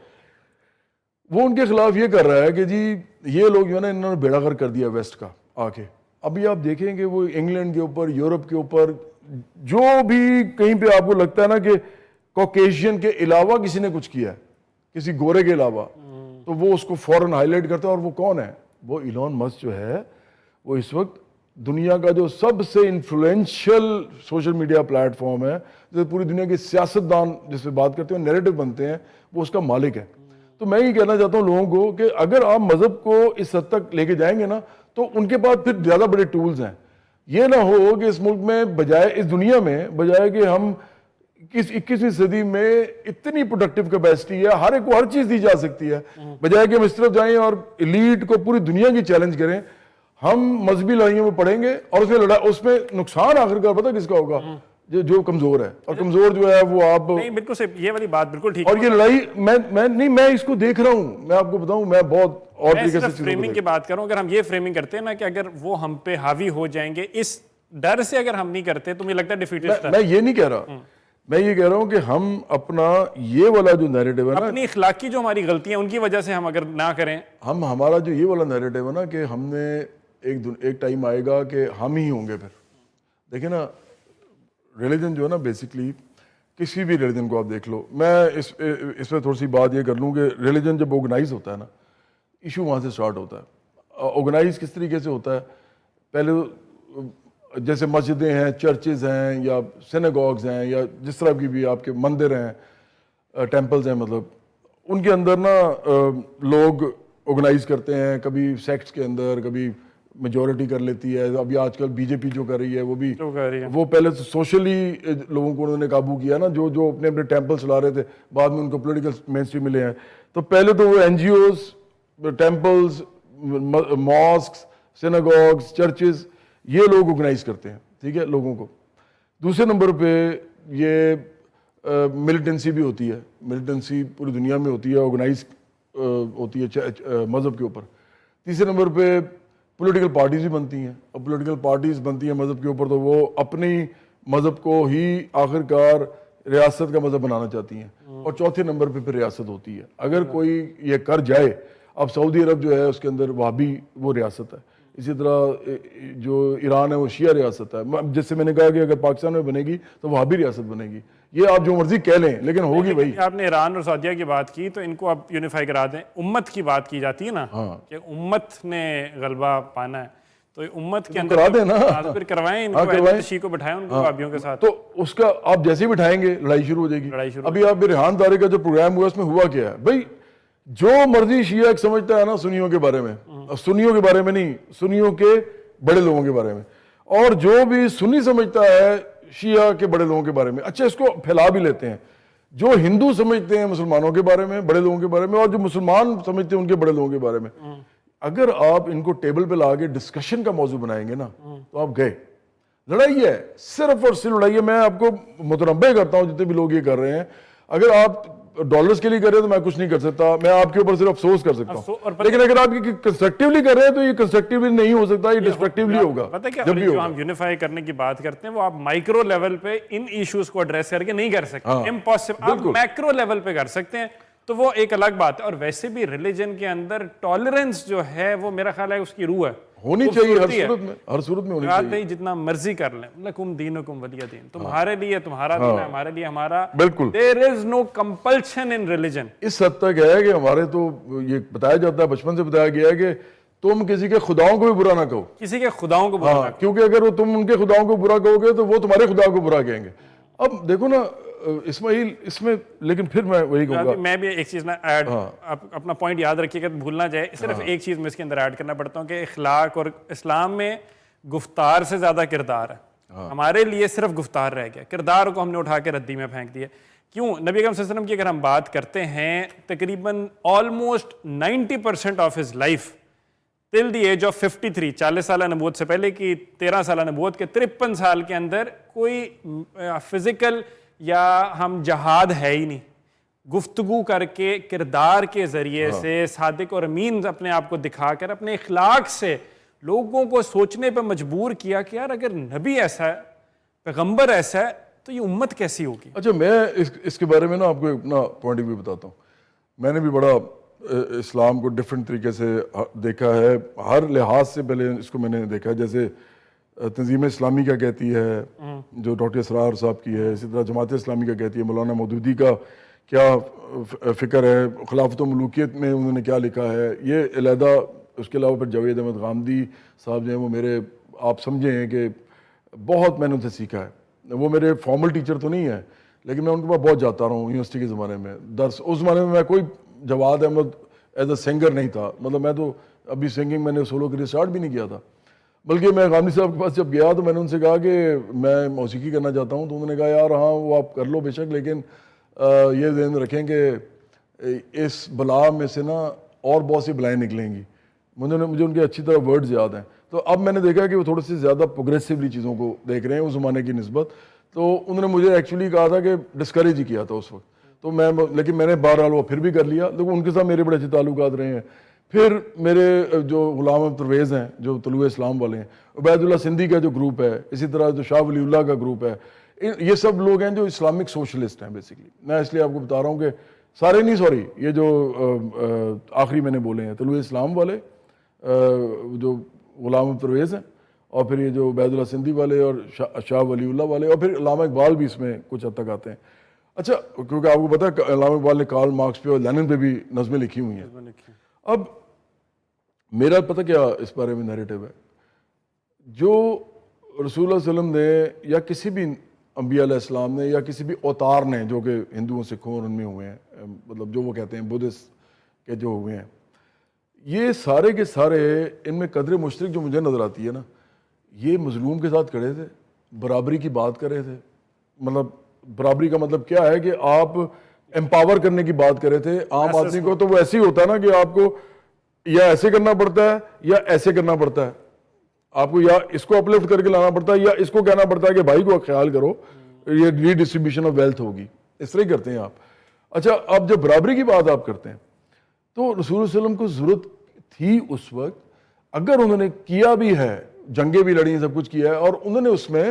وہ ان کے خلاف یہ کر رہا ہے کہ جی یہ لوگ جو ہے نا انہوں نے بیڑا غرق کر دیا ویسٹ کا آ کے. ابھی آپ دیکھیں کہ وہ انگلینڈ کے اوپر, یورپ کے اوپر جو بھی کہیں پہ آپ کو لگتا ہے نا کہ کوکیشین کے علاوہ کسی نے کچھ کیا ہے, کسی گورے کے علاوہ, تو وہ اس کو فوراً ہائی لائٹ کرتا ہے. اور وہ کون ہے؟ وہ ایلون مسک جو ہے, وہ اس وقت دنیا کا جو سب سے influential social media plate form ہے, جو پوری دنیا کے سیاستدان جس پہ بات کرتے ہیں, نیریٹو بنتے ہیں, وہ اس کا مالک ہے. تو میں یہ کہنا چاہتا ہوں لوگوں کو کہ اگر آپ مذہب کو اس حد تک لے کے جائیں گے نا, تو ان کے پاس پھر زیادہ بڑے ٹولز ہیں. یہ نہ ہو کہ اس ملک میں بجائے, اس دنیا میں بجائے کہ ہم 21ویں صدی میں اتنی پروڈکٹیو کیپیسٹی ہے, ہر ایک کو ہر چیز دی جا سکتی ہے, بجائے کہ ہم اس طرف جائیں اور ایلیٹ کو پوری دنیا کی چیلنج کریں, ہم مذہبی لڑائیوں میں پڑیں گے اور اس میں نقصان آخرکار پتہ کس کا ہوگا؟ جو کمزور ہے. اور کمزور جو ہے وہ آپ نہیں, بالکل صحیح, یہ والی بات بالکل ٹھیک. اور یہ لڑائی میں اس کو دیکھ رہا ہوں, میں آپ کو بتاؤں, میں بہت اور طریقے سے فریمنگ کی بات کروں. اگر ہم یہ فریمنگ کرتے ہیں نا کہ اگر وہ ہم پہ حاوی ہو جائیں گے, اس ڈر سے اگر ہم نہیں کرتے تو مجھے لگتا ہے ڈیفیٹسٹ ہے. میں یہ نہیں کہہ رہا, میں یہ کہہ رہا ہوں کہ ہم اپنا یہ والا جو نیریٹو ہے نا, اپنی اخلاقی جو ہماری غلطیاں ان کی وجہ سے ہم اگر نہ کریں, ہمارا جو یہ والا نیریٹو ہے نا کہ ہم نے ایک ٹائم آئے گا کہ ہم ہی ہوں گے. پھر دیکھیں نا, ریلیجن جو ہے نا, بیسکلی کسی بھی ریلیجن کو آپ دیکھ لو, میں اس پہ تھوڑی سی بات یہ کر لوں کہ ریلیجن جب آرگنائز ہوتا ہے نا, ایشو وہاں سے سٹارٹ ہوتا ہے. آرگنائز کس طریقے سے ہوتا ہے؟ پہلے جیسے مسجدیں ہیں, چرچز ہیں, یا سینیگوگز ہیں, یا جس طرح کی بھی آپ کے مندر ہیں, ٹیمپلز ہیں, مطلب ان کے اندر نا لوگ آرگنائز کرتے ہیں, کبھی سیکٹس کے اندر, کبھی میجورٹی کر لیتی ہے. ابھی آج کل بی جے پی جو کر رہی ہے وہ بھی, وہ پہلے سوشلی لوگوں کو انہوں نے قابو کیا نا, جو اپنے اپنے ٹیمپل چلا رہے تھے, بعد میں ان کو پولیٹیکل مین اسٹریم ملے ہیں. تو پہلے تو وہ N G Os, temples, mosques, synagogues, churches, یہ لوگ آرگنائز کرتے ہیں, ٹھیک ہے, لوگوں کو. دوسرے نمبر پہ یہ ملیٹنسی بھی ہوتی ہے, ملیٹنسی پوری دنیا میں ہوتی ہے, آرگنائز ہوتی ہے مذہب کے اوپر. تیسرے نمبر پہ پولیٹیکل پارٹیز بھی بنتی ہیں, اور پولیٹیکل پارٹیز بنتی ہیں مذہب کے اوپر, تو وہ اپنی مذہب کو ہی آخرکار ریاست کا مذہب بنانا چاہتی ہیں. اور چوتھے نمبر پہ پھر ریاست ہوتی ہے. اگر کوئی یہ کر جائے, اب سعودی عرب جو ہے اس کے اندر وہابی وہ ریاست ہے, اسی طرح جو ایران ہے وہ شیعہ ریاست ہے. جس سے میں نے کہا کہ اگر پاکستان میں بنے گی تو وہابی ریاست بنے گی. یہ آپ جو مرضی کہہ لیں, لیکن ہوگی وہی. آپ نے ایران اور سعودیہ کی بات کی, تو ان کو آپ یونیفائی کرا دیں. امت کی بات کی جاتی ہے نا کہ امت نے غلبہ پانا ہے, تو امت کے اندر کرا دیں نا, پھر کروائیں ان کو, اہل تشیع کو بٹھائیں ان کو وہابیوں کے ساتھ. تو اس کا آپ جیسے ہی بٹھائیں گے لڑائی شروع ہو جائے گی. ابھی آپ ریحان طارق کا جو پروگرام ہوا اس میں ہوا کیا ہے بھائی؟ جو مرضی شیعہ سمجھتا ہے نا سنیوں کے بارے میں, سنیوں کے بارے میں نہیں, سنیوں کے بڑے لوگوں کے بارے میں, اور جو بھی سنی سمجھتا ہے شیعہ کے بڑے لوگوں کے بارے میں, اچھا اس کو پھیلا بھی لیتے ہیں, جو ہندو سمجھتے ہیں مسلمانوں کے بارے میں, بڑے لوگوں کے بارے میں, اور جو مسلمان سمجھتے ہیں ان کے بڑے لوگوں کے بارے میں. اگر آپ ان کو ٹیبل پہ لا کے ڈسکشن کا موضوع بنائیں گے نا, تو آپ گئے. لڑائی ہے, صرف اور صرف لڑائی ہے. میں آپ کو متنبہ کرتا ہوں جتنے بھی لوگ یہ کر رہے ہیں, اگر آپ ڈالرز کے لیے کر رہے ہیں تو میں کچھ نہیں کر سکتا, میں آپ کے اوپر صرف افسوس کر سکتا ہوں. لیکن اگر آپ یہ کنسٹرکٹیولی کر رہے ہیں تو یہ کنسٹرکٹیولی نہیں ہو سکتا, یہ ڈسٹرکٹیولی ہوگا. پتہ کیا, جو ہم یونیفائی کرنے کی بات کرتے ہیں وہ آپ مائکرو لیول پہ ان ایشوز کو ایڈریس کر کے نہیں کر سکتے, امپاسبل. آپ میکرو لیول پہ کر سکتے ہیں, تو وہ ایک الگ بات ہے. اور ویسے بھی ریلیجن کے اندر ٹالرنس جو ہے وہ میرا خیال ہے اس کی روح ہے, ہونی چاہیے ہر صورت میں ہونی چاہیے. بھائی جتنا مرضی کر لیں, لکم دینکم ولی دین, تمہارے لیے تمہارا دین ہے, ہمارے لیے ہمارا. بالکل, there is no compulsion in religion. اس حد تک ہے کہ ہمارے تو یہ بتایا جاتا ہے, بچپن سے بتایا گیا ہے کہ تم کسی کے خداؤں کو بھی برا نہ کہو, کسی کے خداؤں کو برا نہ کہو, کیونکہ اگر تم ان کے خداؤں کو برا کہو گے تو وہ تمہارے خدا کو برا کہیں گے. اب دیکھو نا اسماعیل, اس میں لیکن پھر میں وہی کہوں گا, میں بھی ایک چیز نا ایڈ, اپنا پوائنٹ یاد رکھیے گا, بھولنا جائے, صرف ایک چیز میں اس کے اندر ایڈ کرنا پڑتا ہوں کہ اخلاق اور اسلام میں گفتار سے زیادہ کردار ہے. ہمارے لیے صرف گفتار رہ گیا, کردار کو ہم نے اٹھا کے ردی میں پھینک دیا. کیوں؟ نبی اکرم صلی اللہ علیہ وسلم کی اگر ہم بات کرتے ہیں, تقریباً almost 90% of his life till the age of 53, 40 سالہ نبوت سے پہلے کی 13 سالہ نبوت کے 53 سال کے اندر کوئی فزیکل یا ہم جہاد ہے ہی نہیں. گفتگو کر کے, کردار کے ذریعے سے, صادق اور امین اپنے آپ کو دکھا کر, اپنے اخلاق سے لوگوں کو سوچنے پہ مجبور کیا کہ یار اگر نبی ایسا ہے, پیغمبر ایسا ہے, تو یہ امت کیسی ہوگی. اچھا میں اس کے بارے میں نا آپ کو اپنا پوائنٹ آف ویو بتاتا ہوں. میں نے بھی بڑا اسلام کو ڈفرینٹ طریقے سے دیکھا ہے, ہر لحاظ سے پہلے اس کو میں نے دیکھا ہے. جیسے تنظیم اسلامی کا کہتی ہے جو ڈاکٹر اسرار صاحب کی ہے، اسی طرح جماعت اسلامی کا کہتی ہے، مولانا مودودی کا کیا فکر ہے، خلافت و ملوکیت میں انہوں نے کیا لکھا ہے، یہ علیحدہ. اس کے علاوہ پھر جاوید احمد غامدی صاحب جو ہیں وہ میرے آپ سمجھے ہیں کہ بہت میں نے ان سے سیکھا ہے. وہ میرے فارمل ٹیچر تو نہیں ہے لیکن میں ان کے پاس بہت جاتا رہا ہوں یونیورسٹی کے زمانے میں درس. اس زمانے میں کوئی جواد احمد ایز اے سنگر نہیں تھا، مطلب میں تو ابھی سنگنگ میں نے سولو کریئر اسٹارٹ بھی نہیں کیا تھا. بلکہ میں غامدی صاحب کے پاس جب گیا تو میں نے ان سے کہا کہ میں موسیقی کرنا چاہتا ہوں، تو انہوں نے کہا یار ہاں وہ آپ کر لو بے شک، لیکن یہ ذہن رکھیں کہ اس بلا میں سے نا اور بہت سی بلائیں نکلیں گی. مجھے ان کے اچھی طرح ورڈز یاد ہیں. تو اب میں نے دیکھا کہ وہ تھوڑی سی زیادہ پروگریسولی چیزوں کو دیکھ رہے ہیں اس زمانے کی نسبت. تو انہوں نے مجھے ایکچولی کہا تھا کہ ڈسکریج ہی کیا تھا اس وقت، تو لیکن میں نے بہرحال وہ پھر بھی کر لیا. لیکن ان کے ساتھ میرے بڑے اچھے تعلقات رہے ہیں. پھر میرے جو غلام احمد پرویز ہیں جو طلوع اسلام والے ہیں، عبید اللہ سندھی کا جو گروپ ہے، اسی طرح جو شاہ ولی اللہ کا گروپ ہے، یہ سب لوگ ہیں جو اسلامک سوشلسٹ ہیں بیسیکلی. میں اس لیے آپ کو بتا رہا ہوں کہ سارے نہیں، سوری یہ جو آخری میں نے بولے ہیں طلوع اسلام والے جو غلام احمد پرویز ہیں، اور پھر یہ جو عبید اللہ سندھی والے اور شاہ ولی اللہ والے، اور پھر علامہ اقبال بھی اس میں کچھ حد تک آتے ہیں. اچھا کیونکہ آپ کو پتا ہے علامہ اقبال نے کارل مارکس پہ اور لینن پہ بھی نظمیں لکھی ہوئی ہیں. اب میرا پتہ کیا اس بارے میں نیریٹو ہے، جو رسول اللہ علیہ وسلم نے یا کسی بھی انبیاء علیہ السلام نے یا کسی بھی اوتار نے جو کہ ہندوؤں سکھوں اور ان میں ہوئے ہیں، مطلب جو وہ کہتے ہیں بدھسٹ کے جو ہوئے ہیں، یہ سارے کے سارے ان میں قدر مشترک جو مجھے نظر آتی ہے نا، یہ مظلوم کے ساتھ کھڑے تھے، برابری کی بات کر رہے تھے. مطلب برابری کا مطلب کیا ہے کہ آپ امپاور کرنے کی بات کر رہے تھے عام آدمی کو. تو وہ ایسے ہی ہوتا ہے نا کہ آپ کو یا ایسے کرنا پڑتا ہے یا ایسے کرنا پڑتا ہے. آپ کو یا اس کو اپلفٹ کر کے لانا پڑتا ہے یا اس کو کہنا پڑتا ہے کہ بھائی کو خیال کرو، یہ ری ڈسٹریبیوشن آف ویلتھ ہوگی. اس طرح ہی کرتے ہیں آپ. اچھا اب جب برابری کی بات آپ کرتے ہیں تو رسول اللہ علیہ وسلم کو ضرورت تھی اس وقت، اگر انہوں نے کیا بھی ہے، جنگیں بھی لڑی ہیں، سب کچھ کیا ہے، اور انہوں نے اس میں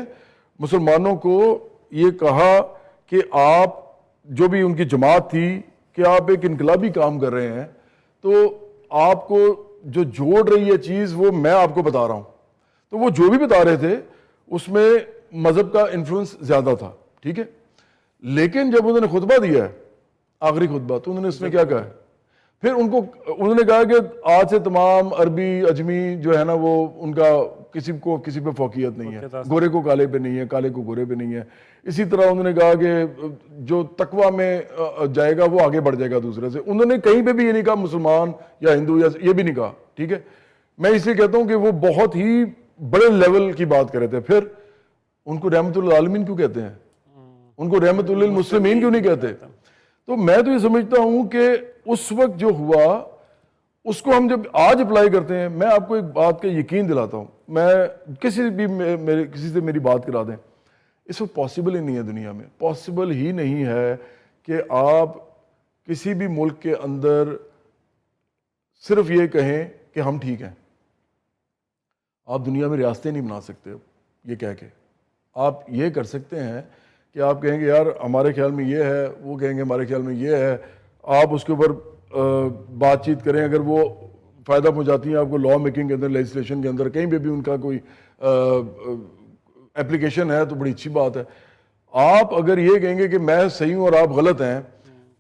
مسلمانوں کو یہ کہا کہ آپ جو بھی ان کی جماعت تھی کہ آپ ایک انقلابی کام کر رہے ہیں، تو آپ کو جو جوڑ رہی ہے چیز وہ میں آپ کو بتا رہا ہوں. تو وہ جو بھی بتا رہے تھے اس میں مذہب کا انفلوئنس زیادہ تھا، ٹھیک ہے. لیکن جب انہوں نے خطبہ دیا ہے آخری خطبہ، تو انہوں نے اس میں کیا کہا ہے؟ پھر انہوں نے کہا کہ آج سے تمام عربی اجمی جو ہے نا وہ ان کا کسی پہ فوقیت نہیں ہے، گورے کو کالے پہ نہیں ہے، کالے کو گورے پہ نہیں ہے. اسی طرح انہوں نے کہا کہ جو تقویٰ میں جائے گا وہ آگے بڑھ جائے گا دوسرے سے. انہوں نے کہیں پہ بھی یہ نہیں کہا مسلمان یا ہندو یا یہ بھی نہیں کہا، ٹھیک ہے. میں اس لیے کہتا ہوں کہ وہ بہت ہی بڑے لیول کی بات کر رہے تھے. پھر ان کو رحمت للعالمین کیوں کہتے ہیں؟ ان کو رحمت للمسلمین کیوں نہیں کہتے؟ تو میں تو یہ سمجھتا ہوں کہ اس وقت جو ہوا اس کو ہم جب آج اپلائی کرتے ہیں، میں آپ کو ایک بات کا یقین دلاتا ہوں، میں کسی سے میری بات کرا دیں، اس وقت پاسبل ہی نہیں ہے، دنیا میں پاسبل ہی نہیں ہے کہ آپ کسی بھی ملک کے اندر صرف یہ کہیں کہ ہم ٹھیک ہیں. آپ دنیا میں ریاستیں نہیں بنا سکتے یہ کہہ کے. آپ یہ کر سکتے ہیں کہ آپ کہیں گے یار ہمارے خیال میں یہ ہے، وہ کہیں گے ہمارے خیال میں یہ ہے، آپ اس کے اوپر بات چیت کریں. اگر وہ فائدہ پہنچاتی ہیں آپ کو لا میکنگ کے اندر، لیجسلیشن کے اندر، کہیں پہ بھی ان کا کوئی اپلیکیشن ہے تو بڑی اچھی بات ہے. آپ اگر یہ کہیں گے کہ میں صحیح ہوں اور آپ غلط ہیں،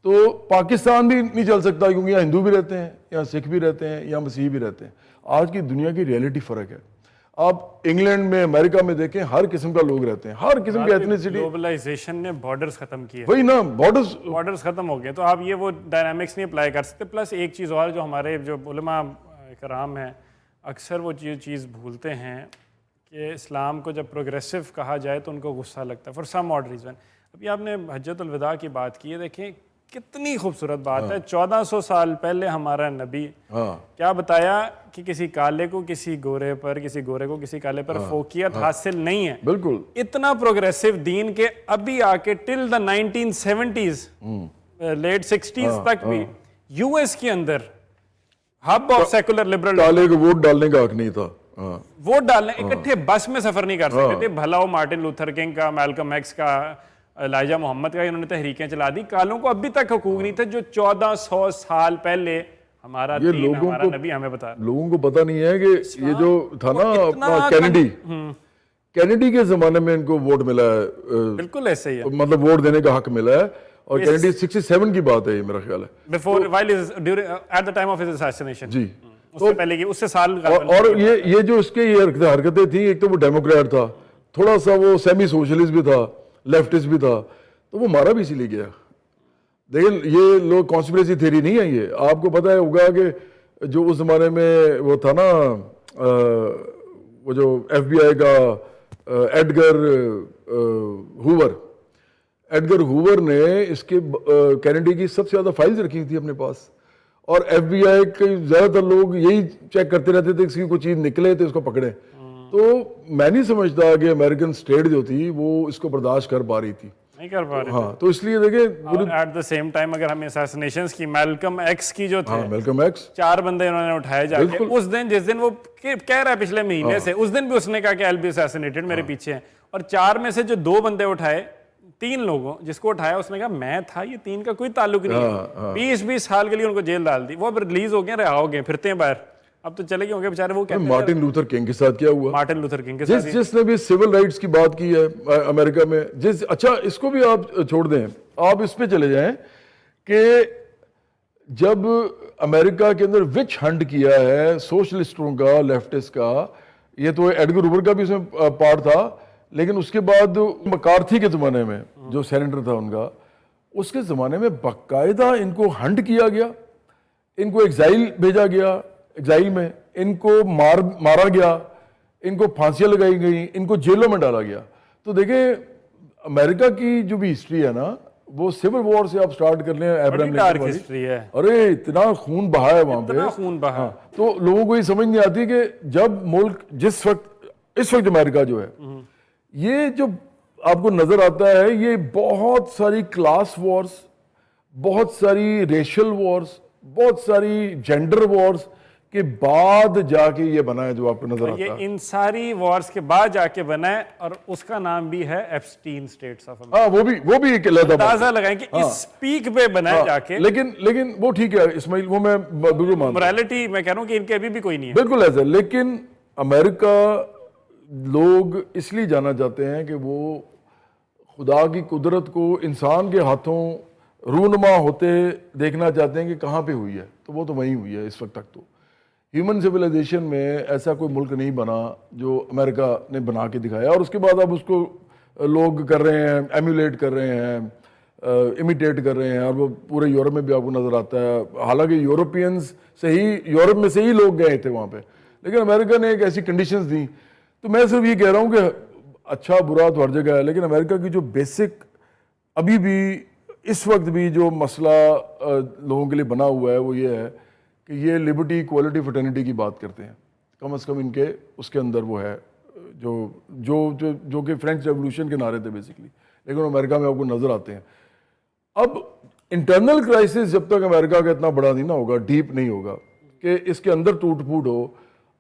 تو پاکستان بھی نہیں چل سکتا، کیونکہ یہاں ہندو بھی رہتے ہیں، یہاں سکھ بھی رہتے ہیں، یہاں مسیحی بھی رہتے ہیں. آج کی دنیا کی ریئلٹی فرق ہے. آپ انگلینڈ میں، امریکہ میں دیکھیں، ہر قسم کا لوگ رہتے ہیں، ہر قسم کی ایتھنیسٹی. گلوبلائزیشن نے بارڈرز ختم کیے، وہی نا، بارڈرز ختم ہو گئے. تو آپ یہ وہ ڈائنامکس نہیں اپلائی کر سکتے. پلس ایک چیز اور جو ہمارے جو علماء کرام ہیں اکثر وہ چیز بھولتے ہیں کہ اسلام کو جب پروگریسو کہا جائے تو ان کو غصہ لگتا ہے فار سم آڈ ریزن. ابھی آپ نے حجۃ الوداع کی بات کی ہے، دیکھیں کتنی خوبصورت بات ہے. 1400 سال پہلے ہمارا نبی کیا بتایا کہ کسی کالے کو کسی گورے پر، کسی گورے کو کسی کالے پر فوقیت حاصل نہیں ہے. بالکل اتنا پروگریسو دین کے ابھی آ کے ٹل دا 1970s لیٹ 60s تک بھی یو ایس کے اندر ہب آف سیکولر لبرل، کالے کو ووٹ ڈالنے کا حق نہیں تھا. ووٹ ڈالنے اکٹھے بس میں سفر نہیں کر سکتے تھے. بھلا ہو مارٹن لوتھر کنگ کا، میلکم ایکس کا، الائجہ محمد کا، انہوں نے تحریکیں چلا دی. کالوں کو ابھی تک حقوق نہیں تھے جو 1400 سال پہلے ہمارا دین، ہمارا نبی ہمیں بتا. لوگوں کو پتہ نہیں ہے کہ یہ جو تھا نا اپنا کینیڈی، کینیڈی کے زمانے میں ان کو ووٹ ملا ہے، بالکل ایسے ہی ہے. مطلب ووٹ دینے کا حق ملا ہے، اور کینیڈی 67 کی بات ہے یہ میرا خیال ہے. Before, while at the time of his assassination. جی. اس سے پہلے کی، اس سے سال اور یہ جو اس کے یہ حرکتیں تھیں، ایک تو وہ ڈیموکریٹ تھا، تھوڑا سا وہ سیمی سوشلسٹ بھی تھا، لیفٹسٹ بھی تھا، تو وہ مارا بھی اسی لیے گیا. لیکن یہ لوگ کانسپریسی تھیوری نہیں ہے، یہ آپ کو پتہ ہے ہوگا کہ جو اس زمانے میں وہ تھا نا، وہ جو ایف بی آئی کا ایڈگر ہوور نے اس کے کینیڈی کی سب سے زیادہ فائلز رکھی تھی اپنے پاس، اور ایف بی آئی کے زیادہ تر لوگ یہی چیک کرتے رہتے تھے کہ کوئی چیز نکلے تو اس کو پکڑے. تو میں نہیں سمجھتا کہ امریکن اسٹیٹ جو تھی وہ اس کو برداشت کر پا رہی تھی، نہیں کر پا رہے. ہاں. تو اس لیے دیکھیں ایٹ دا سیم ٹائم اگر ہمیں اساسینیشنز کی، میلکم ایکس کی جو تھے، میلکم ایکس 4 بندے انہوں نے اٹھائے جا کے اس دن، جس دن وہ کہہ رہا ہے پچھلے مہینے سے، اس دن بھی اس نے کہا کہ I'll be assassinated، میرے پیچھے ہیں. اور 4 میں سے جو 2 بندے اٹھائے، 3 لوگوں جس کو اٹھایا اس نے کہا میں تھا، یہ 3 کا کوئی تعلق نہیں ہے. 20 سال کے لیے ان کو جیل ڈال دی. وہ اب ریلیز ہو گئے، رہا ہو گئے، پھرتے ہیں باہر. اب تو چلے گئے ہوں گے بیچارے. وہ کہتے ہیں مارٹن لوتھر کنگ کے ساتھ کیا ہوا، مارٹن لوتھر کنگ کے ساتھ جس نے بھی سول رائٹس کی بات کی ہے امریکہ میں. اچھا اس کو بھی آپ چھوڑ دیں، آپ اس پہ چلے جائیں کہ جب امریکہ کے اندر وچ ہنٹ کیا ہے سوشلسٹوں کا، لیفٹسٹ کا، یہ تو ایڈگر ہوور کا بھی اس میں پارٹ تھا، لیکن اس کے بعد مکارتھی کے زمانے میں جو سینیٹر تھا ان کا، اس کے زمانے میں باقاعدہ ان کو ہنٹ کیا گیا، ان کو ایگزائل بھیجا گیا، ایگزائل میں ان کو مارا گیا، ان کو پھانسیاں لگائی گئیں، ان کو جیلوں میں ڈالا گیا. تو دیکھیں امریکہ کی جو بھی ہسٹری ہے نا، وہ سول وار سے آپ سٹارٹ کر لیں، ابراہم لنکن ہسٹری ہے. ارے اتنا خون بہا ہے وہاں پہ، اتنا خون بہا. تو لوگوں کو یہ سمجھ نہیں آتی کہ جب ملک اس وقت امریکہ جو ہے، یہ جو آپ کو نظر آتا ہے، یہ بہت ساری کلاس وارز، بہت ساری ریشل وارز، بہت ساری جینڈر وارز کے بعد جا کے یہ بنا ہے جو آپ کو نظر آتا ہے. یہ ان ساری وارز کے بعد جا کے بنا ہے، اور اس کا نام بھی ہے ایپسٹین سٹیٹس آف امریکہ. ہاں وہ بھی ایک علیحدہ بات ہے. اندازہ لگائیں کہ اس پیک پہ بنا ہے جا کے. لیکن وہ ٹھیک ہے اسماعیل، وہ میں بالکل مانتا ہوں، مورالٹی میں کہہ رہا ہوں کہ ان کے ابھی بھی کوئی نہیں ہے. بالکل ایسا. لیکن امریکہ لوگ اس لیے جانا چاہتے ہیں کہ وہ خدا کی قدرت کو انسان کے ہاتھوں رونما ہوتے دیکھنا چاہتے ہیں کہ کہاں پہ ہوئی ہے، تو وہ تو وہیں ہوئی ہے اس وقت تک. تو ہیومن سویلائزیشن میں ایسا کوئی ملک نہیں بنا جو امریکہ نے بنا کے دکھایا، اور اس کے بعد اب اس کو لوگ کر رہے ہیں، ایمیولیٹ کر رہے ہیں، امیٹیٹ کر رہے ہیں، اور وہ پورے یورپ میں بھی آپ کو نظر آتا ہے. حالانکہ یورپ میں سے ہی لوگ گئے تھے وہاں پہ، لیکن امریکہ نے ایک ایسی کنڈیشنز دی. تو میں صرف یہ کہہ رہا ہوں کہ اچھا برا تو ہر جگہ ہے، لیکن امریکہ کی جو بیسک ابھی بھی اس وقت بھی جو مسئلہ لوگوں کے لیے بنا ہوا ہے وہ یہ ہے کہ یہ لبرٹی، ایکوالٹی، فرٹرنیٹی کی بات کرتے ہیں. کم از کم ان کے اس کے اندر وہ ہے جو کہ فرینچ ریولوشن کے نعرے تھے بیسکلی، لیکن امریکہ میں آپ کو نظر آتے ہیں. اب انٹرنل کرائسس جب تک امریکہ کا اتنا بڑا نہیں نہ ہوگا، ڈیپ نہیں ہوگا کہ اس کے اندر ٹوٹ پھوٹ ہو،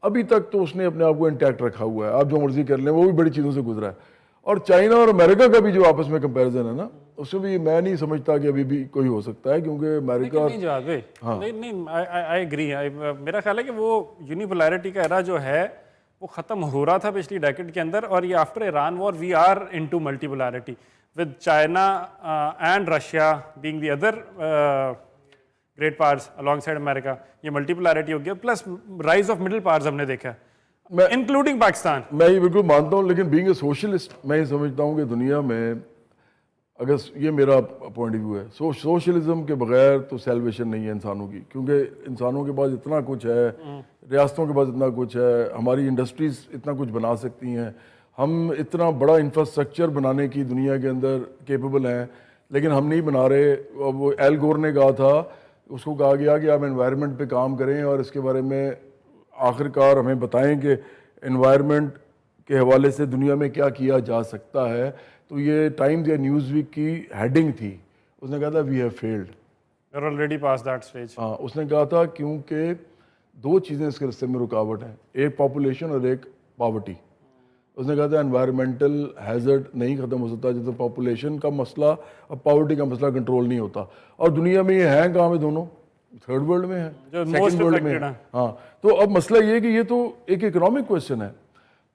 ابھی تک تو اس نے اپنے آپ کو انٹیکٹ رکھا ہوا ہے. آپ جو مرضی کر لیں، وہ بھی بڑی چیزوں سے گزرا ہے. اور چائنا اور امریکہ کا بھی جو آپس میں کمپیریزن ہے نا، اس میں بھی میں نہیں سمجھتا کہ ابھی بھی کوئی ہو سکتا ہے، کیونکہ امریکہ نہیں آئی ایگری. میرا خیال ہے کہ وہ یونیپولارٹی کا ایرا جو ہے وہ ختم ہو رہا تھا پچھلی ڈیکیڈ کے اندر، اور یہ after Iran war we are into multi polarity with China and Russia being the other great powers along side امریکہ. یہ ملٹی پولارٹی ہو گیا، plus rise of middle powers ہم نے دیکھا انکلوڈنگ پاکستان. میں یہ بالکل مانتا ہوں، لیکن بینگ اے سوشلسٹ میں یہ سمجھتا ہوں کہ دنیا میں، اگر یہ میرا پوائنٹ آف ویو ہے، سوشلزم کے بغیر تو سیلویشن نہیں ہے انسانوں کی، کیونکہ انسانوں کے پاس اتنا کچھ ہے، ریاستوں کے پاس اتنا کچھ ہے، ہماری انڈسٹریز اتنا کچھ بنا سکتی ہیں، ہم اتنا بڑا انفراسٹرکچر بنانے کی دنیا کے اندر کیپیبل ہیں، لیکن ہم نہیں بنا رہے. وہ ایل گور نے کہا تھا، اس کو کہا گیا کہ آپ انوائرمنٹ پہ کام کریں اور اس کے بارے میں آخر کار ہمیں بتائیں کہ انوائرمنٹ کے حوالے سے دنیا میں کیا کیا جا سکتا ہے. تو یہ ٹائمز یا نیوز ویک کی ہیڈنگ تھی. اس نے کہا تھا we have failed, we are already past that stage. ہاں، اس نے کہا تھا کیونکہ 2 چیزیں اس کے راستے میں رکاوٹ ہیں، ایک پاپولیشن اور ایک پاورٹی. اس نے کہا تھا انوائرمنٹل ہیزرڈ نہیں ختم ہو سکتا جب تک پاپولیشن کا مسئلہ اور پاورٹی کا مسئلہ کنٹرول نہیں ہوتا. اور دنیا میں یہ ہیں کہاں میں دونوں؟ تھرڈ ورلڈ میں ہیں، سیکنڈ ورلڈ میں ہیں. ہاں، تو اب مسئلہ یہ ہے کہ یہ تو ایک اکنامک کویسچن ہے،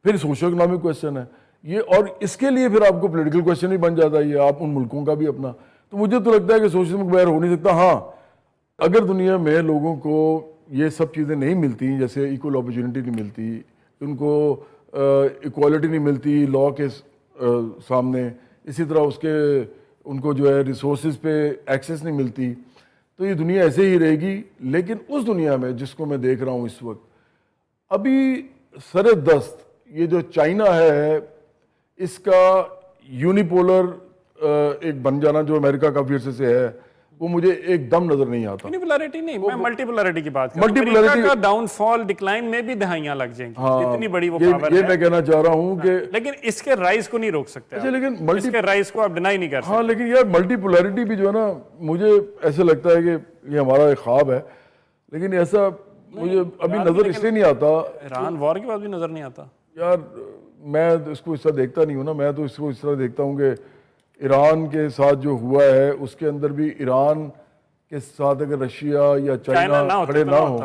پھر سوشو اکنامک کویسچن ہے. یہ اور اس کے لیے پھر آپ کو پولیٹیکل کویشچن بھی بن جاتا ہے یہ آپ ان ملکوں کا بھی اپنا. تو مجھے تو لگتا ہے کہ سوشلزم کے بغیر ہو نہیں سکتا. ہاں اگر دنیا میں لوگوں کو یہ سب چیزیں نہیں ملتی, جیسے ایکول اپرچونٹی نہیں ملتی, ان کو ایکوالٹی نہیں ملتی لا کے سامنے, اسی طرح ان کو جو ہے ریسورسز پہ ایکسیس نہیں ملتی, تو یہ دنیا ایسے ہی رہے گی. لیکن اس دنیا میں جس کو میں دیکھ رہا ہوں اس وقت, ابھی سر دست یہ جو چائنا ہے, اس کا یونیپولر ایک بن جانا جو امریکہ کا عرصے سے ہے, وہ مجھے ایک دم نظر نہیں آتا. یونیپولرٹی نہیں, میں ملٹی پولرٹی کی بات کر رہا ہوں. امریکہ کا ڈاؤن فال ڈکلائن میں بھی دہائیاں لگ جائیں گی, اتنی بڑی وہ پاور ہے. یہ میں کہنا چاہ رہا ہوں کہ لیکن اس کے رائز کو نہیں روک سکتے, لیکن اس کے رائز کو آپ ڈینائی نہیں کر سکتے. ہاں لیکن یار ملٹی پولیرٹی بھی جو ہے نا, مجھے ایسے لگتا ہے کہ یہ ہمارا ایک خواب ہے, لیکن ایسا مجھے ابھی نظر اس لیے نہیں آتا. ایران وار کے بعد بھی نظر نہیں آتا یار, میں اس کو اس طرح دیکھتا نہیں ہوں نا. میں تو اس کو اس طرح دیکھتا ہوں کہ ایران کے ساتھ جو ہوا ہے, اس کے اندر بھی ایران کے ساتھ اگر رشیا یا چائنا کھڑے نہ ہوں,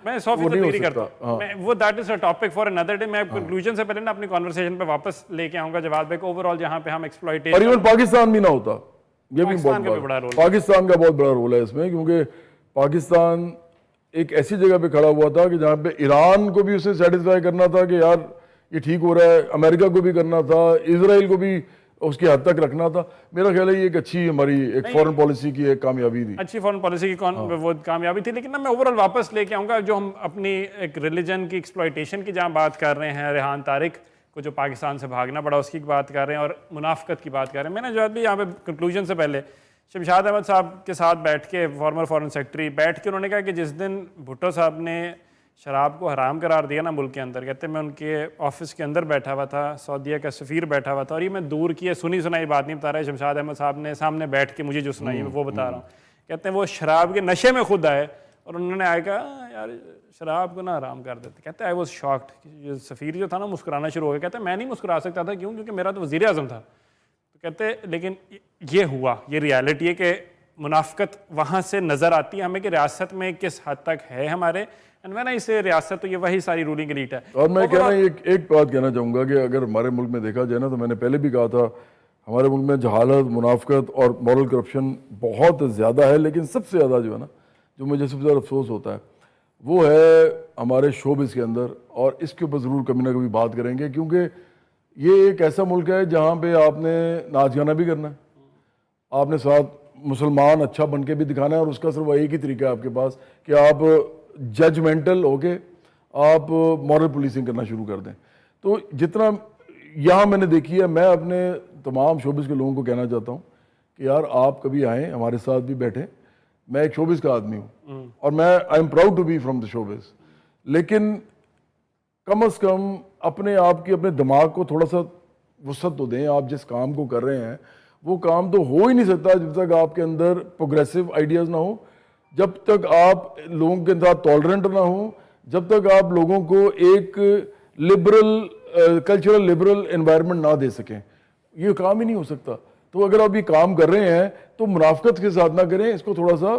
میں 100% اگری کرتا ہوں. وہ that is a topic for another day. میں کنکلوژن سے پہلے نا اپنی کنورسیشن پہ واپس لے کے آؤں گا جواد بھائی کو. اوور آل جہاں پہ ہم ایکسپلائٹیشن, اور ایون پاکستان بھی نہ ہوتا, یہ بھی پاکستان کا بہت بڑا رول ہے اس میں, کیونکہ پاکستان ایک ایسی جگہ پہ کھڑا ہوا تھا کہ جہاں پہ ایران کو بھی اسے سیٹسفائی کرنا تھا کہ یار یہ ٹھیک ہو رہا ہے, امریکہ کو بھی کرنا تھا, اسرائیل کو بھی اس کی حد تک رکھنا تھا. میرا خیال ہے یہ ایک اچھی ہماری ایک فورن پالیسی کی ایک کامیابی تھی, اچھی فورن پالیسی کی وہ کامیابی تھی. لیکن میں اوور آل واپس لے کے آؤں گا, جو ہم اپنی ایک ریلیجن کی ایکسپلائٹیشن کی جہاں بات کر رہے ہیں, ریحان طارق کو جو پاکستان سے بھاگنا پڑا اس کی بات کر رہے ہیں, اور منافقت کی بات کر رہے ہیں. میں نے جو بھی یہاں پہ کنکلوژن سے پہلے شمشاد احمد صاحب کے ساتھ بیٹھ کے, فارمر فارن سیکرٹری, بیٹھ کے انہوں نے کہا کہ جس دن بھٹو صاحب نے شراب کو حرام قرار دیا نا ملک کے اندر, کہتے ہیں میں ان کے آفس کے اندر بیٹھا ہوا تھا, سعودیہ کا سفیر بیٹھا ہوا تھا, اور یہ میں دور کی سنی سنائی بات نہیں بتا رہا ہے, شمشاد احمد صاحب نے سامنے بیٹھ کے مجھے جو سنائی ہے وہ بتا رہا ہوں. کہتے ہیں وہ شراب کے نشے میں خود آئے اور انہوں نے آئے کہا یار شراب کو نہ حرام کر دیتے. کہتے ہیں آئی واز شاکڈ. یہ سفیر جو تھا نا مسکرانا شروع ہو گیا. کہتے ہیں میں نہیں مسکرا سکتا تھا, کیوں, کیونکہ میرا تو وزیر اعظم تھا. تو کہتے ہیں لیکن یہ ہوا, یہ ریالٹی ہے کہ منافقت وہاں سے نظر آتی ہے ہمیں کہ ریاست میں کس حد تک ہے ہمارے. اسے ریاست تو یہ وہی ساری رولنگ ایلیٹ ہے. اور میں کہنا ایک بات کہنا چاہوں گا کہ اگر ہمارے ملک میں دیکھا جائے نا, تو میں نے پہلے بھی کہا تھا ہمارے ملک میں جہالت, منافقت اور مورل کرپشن بہت زیادہ ہے. لیکن سب سے زیادہ جو ہے نا, جو مجھے سب سے زیادہ افسوس ہوتا ہے وہ ہے ہمارے شوبز کے اندر, اور اس کے اوپر ضرور کبھی نہ کبھی بات کریں گے, کیونکہ یہ ایک ایسا ملک ہے جہاں پہ آپ نے ناچ گانا بھی کرنا ہے, آپ نے ساتھ مسلمان اچھا بن کے بھی دکھانا ہے, اور اس کا صرف ایک ہی طریقہ ہے آپ کے پاس کہ آپ ججمنٹل ہو کے آپ مورل پولیسنگ کرنا شروع کر دیں. تو جتنا یہاں میں نے دیکھی ہے, میں اپنے تمام شوبز کے لوگوں کو کہنا چاہتا ہوں کہ یار آپ کبھی آئیں ہمارے ساتھ بھی بیٹھیں. میں ایک شوبز کا آدمی ہوں اور میں I am proud to be from the showbiz, لیکن کم از کم اپنے آپ کی اپنے دماغ کو تھوڑا سا وسعت تو دیں. آپ جس کام کو کر رہے ہیں وہ کام تو ہو ہی نہیں سکتا جب تک آپ کے اندر پروگریسو آئیڈیاز نہ ہوں, جب تک آپ لوگوں کے ساتھ ٹالرنٹ نہ ہوں, جب تک آپ لوگوں کو ایک لبرل کلچرل لبرل انوائرمنٹ نہ دے سکیں, یہ کام ہی نہیں ہو سکتا. تو اگر آپ یہ کام کر رہے ہیں تو منافقت کے ساتھ نہ کریں, اس کو تھوڑا سا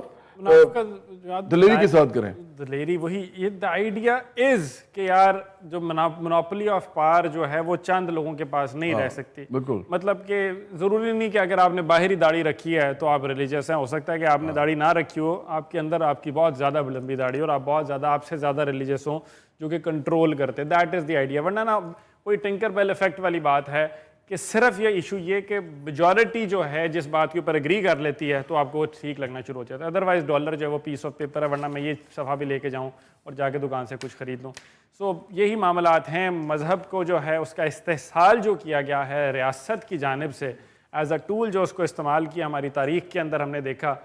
دلیری کے ساتھ کریں. دلیری وہی, یہ دا آئیڈیا از کہ یار جو مونوپولی آف پاور جو ہے وہ چند لوگوں کے پاس نہیں رہ سکتی. بالکل, مطلب کہ ضروری نہیں کہ اگر آپ نے باہری داڑھی رکھی ہے تو آپ ریلیجیس ہیں. ہو سکتا ہے کہ آپ نے داڑھی نہ رکھی ہو, آپ کے اندر آپ کی بہت زیادہ لمبی داڑھی اور آپ بہت زیادہ آپ سے زیادہ ریلیجیس ہوں جو کہ کنٹرول کرتے. That is the idea. ورنہ نا کوئی ٹنکر بیل افیکٹ والی بات ہے کہ صرف یہ ایشو یہ کہ میجورٹی جو ہے جس بات کے اوپر اگری کر لیتی ہے تو آپ کو ٹھیک لگنا شروع ہو جاتا ہے. ادروائز ڈالر جو ہے وہ پیس آف پیپر ہے, ورنہ میں یہ صفحہ بھی لے کے جاؤں اور جا کے دکان سے کچھ خرید لوں. سو یہی معاملات ہیں. مذہب کو جو ہے اس کا استحصال جو کیا گیا ہے ریاست کی جانب سے ایز اے ٹول, جو اس کو استعمال کیا ہماری تاریخ کے اندر ہم نے دیکھا,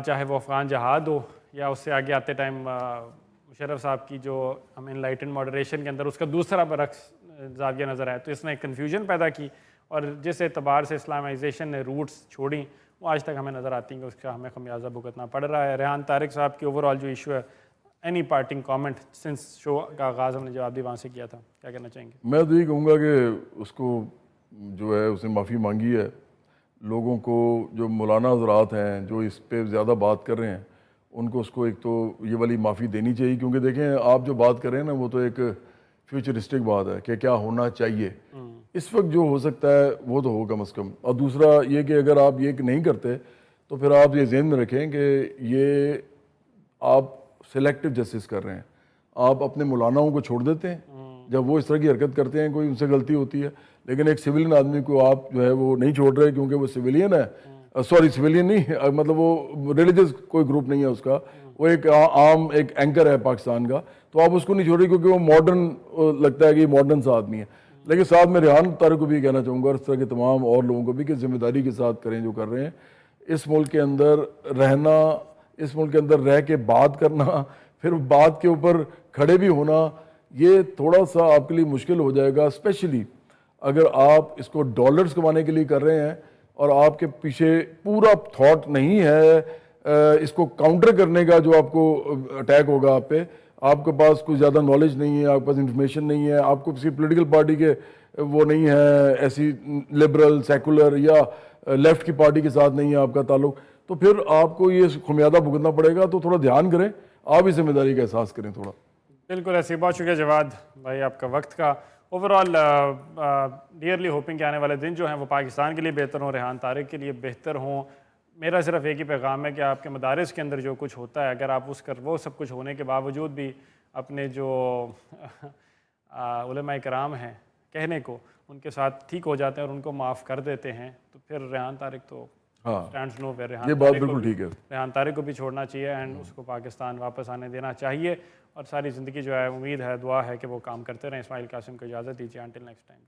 چاہے وہ افغان جہاد ہو یا اس سے آگے آتے ٹائم مشرف صاحب کی جو ہم انلائٹنڈ ماڈریشن کے اندر اس کا دوسرا برعکس زاویہ نظر آیا, تو اس نے ایک کنفیوژن پیدا کی, اور جس اعتبار سے اسلامائزیشن نے روٹس چھوڑیں وہ آج تک ہمیں نظر آتی ہیں کہ اس کا ہمیں خمیازہ بھگتنا پڑ رہا ہے. ریحان طارق صاحب کی اوور آل جو ایشو ہے, اینی پارٹنگ کامنٹ سنس شو کا آغاز ہم نے جواب بھی وہاں سے کیا تھا, کیا کہنا چاہیں گے؟ میں تو یہ کہوں گا کہ اس کو جو ہے اس نے معافی مانگی ہے. لوگوں کو جو مولانا حضرات ہیں جو اس پہ زیادہ بات کر رہے ہیں ان کو اس کو ایک تو یہ والی معافی دینی چاہیے, کیونکہ دیکھیں آپ جو بات کر رہے ہیں نا وہ تو ایک فیوچرسٹک بات ہے کہ کیا ہونا چاہیے, اس وقت جو ہو سکتا ہے وہ تو ہو کم از کم. اور دوسرا یہ کہ اگر آپ یہ نہیں کرتے تو پھر آپ یہ ذہن میں رکھیں کہ یہ آپ سلیکٹو جسٹس کر رہے ہیں. آپ اپنے مولاناؤں کو چھوڑ دیتے ہیں جب وہ اس طرح کی حرکت کرتے ہیں, کوئی ان سے غلطی ہوتی ہے, لیکن ایک سویلین آدمی کو آپ جو ہے وہ نہیں چھوڑ رہے کیونکہ وہ سویلین ہے, سوری سویلین نہیں, مطلب وہ ریلیجس کوئی گروپ نہیں ہے اس کا, وہ ایک عام ایک اینکر ہے پاکستان کا, تو آپ اس کو نہیں چھوڑ رہے کیونکہ وہ ماڈرن لگتا ہے کہ یہ ماڈرن سا آدمی ہے. لیکن ساتھ میں ریحان طارق کو بھی کہنا چاہوں گا اور اس طرح کے تمام اور لوگوں کو بھی کہ ذمہ داری کے ساتھ کریں جو کر رہے ہیں. اس ملک کے اندر رہنا, اس ملک کے اندر رہ کے بات کرنا, پھر بات کے اوپر کھڑے بھی ہونا, یہ تھوڑا سا آپ کے لیے مشکل ہو جائے گا, اسپیشلی اگر آپ اس کو ڈالرز کمانے کے لیے کر رہے ہیں اور آپ کے پیچھے پورا تھاٹ نہیں ہے اس کو کاؤنٹر کرنے کا جو آپ کو اٹیک ہوگا آپ پہ. آپ کے پاس کوئی زیادہ نالج نہیں ہے, آپ کے پاس انفارمیشن نہیں ہے, آپ کو کسی پولیٹیکل پارٹی کے وہ نہیں ہے, ایسی لبرل سیکولر یا لیفٹ کی پارٹی کے ساتھ نہیں ہے آپ کا تعلق, تو پھر آپ کو یہ خمیادہ بھگتنا پڑے گا. تو تھوڑا دھیان کریں, آپ اس ذمہ داری کا احساس کریں تھوڑا. بالکل ایسی بہت شکریہ جواد بھائی آپ کا وقت کا. اوور آل ڈیئرلی ہوپنگ کہ آنے والے دن جو ہیں وہ پاکستان کے لیے بہتر ہوں, ریحان طارق کے لیے بہتر ہوں. میرا صرف ایک ہی پیغام ہے کہ آپ کے مدارس کے اندر جو کچھ ہوتا ہے, اگر آپ وہ سب کچھ ہونے کے باوجود بھی اپنے جو علماء کرام ہیں کہنے کو ان کے ساتھ ٹھیک ہو جاتے ہیں اور ان کو معاف کر دیتے ہیں, تو پھر ریحان طارق تو اسٹینڈز نو ویئر. یہ بات بالکل ٹھیک ہے, ریحان طارق کو بھی چھوڑنا چاہیے اینڈ اس کو پاکستان واپس آنے دینا چاہیے, اور ساری زندگی جو ہے امید ہے, دعا ہے کہ وہ کام کرتے رہیں. اسماعیل قاسم کو اجازت دیجیے, انٹل نیکسٹ ٹائم.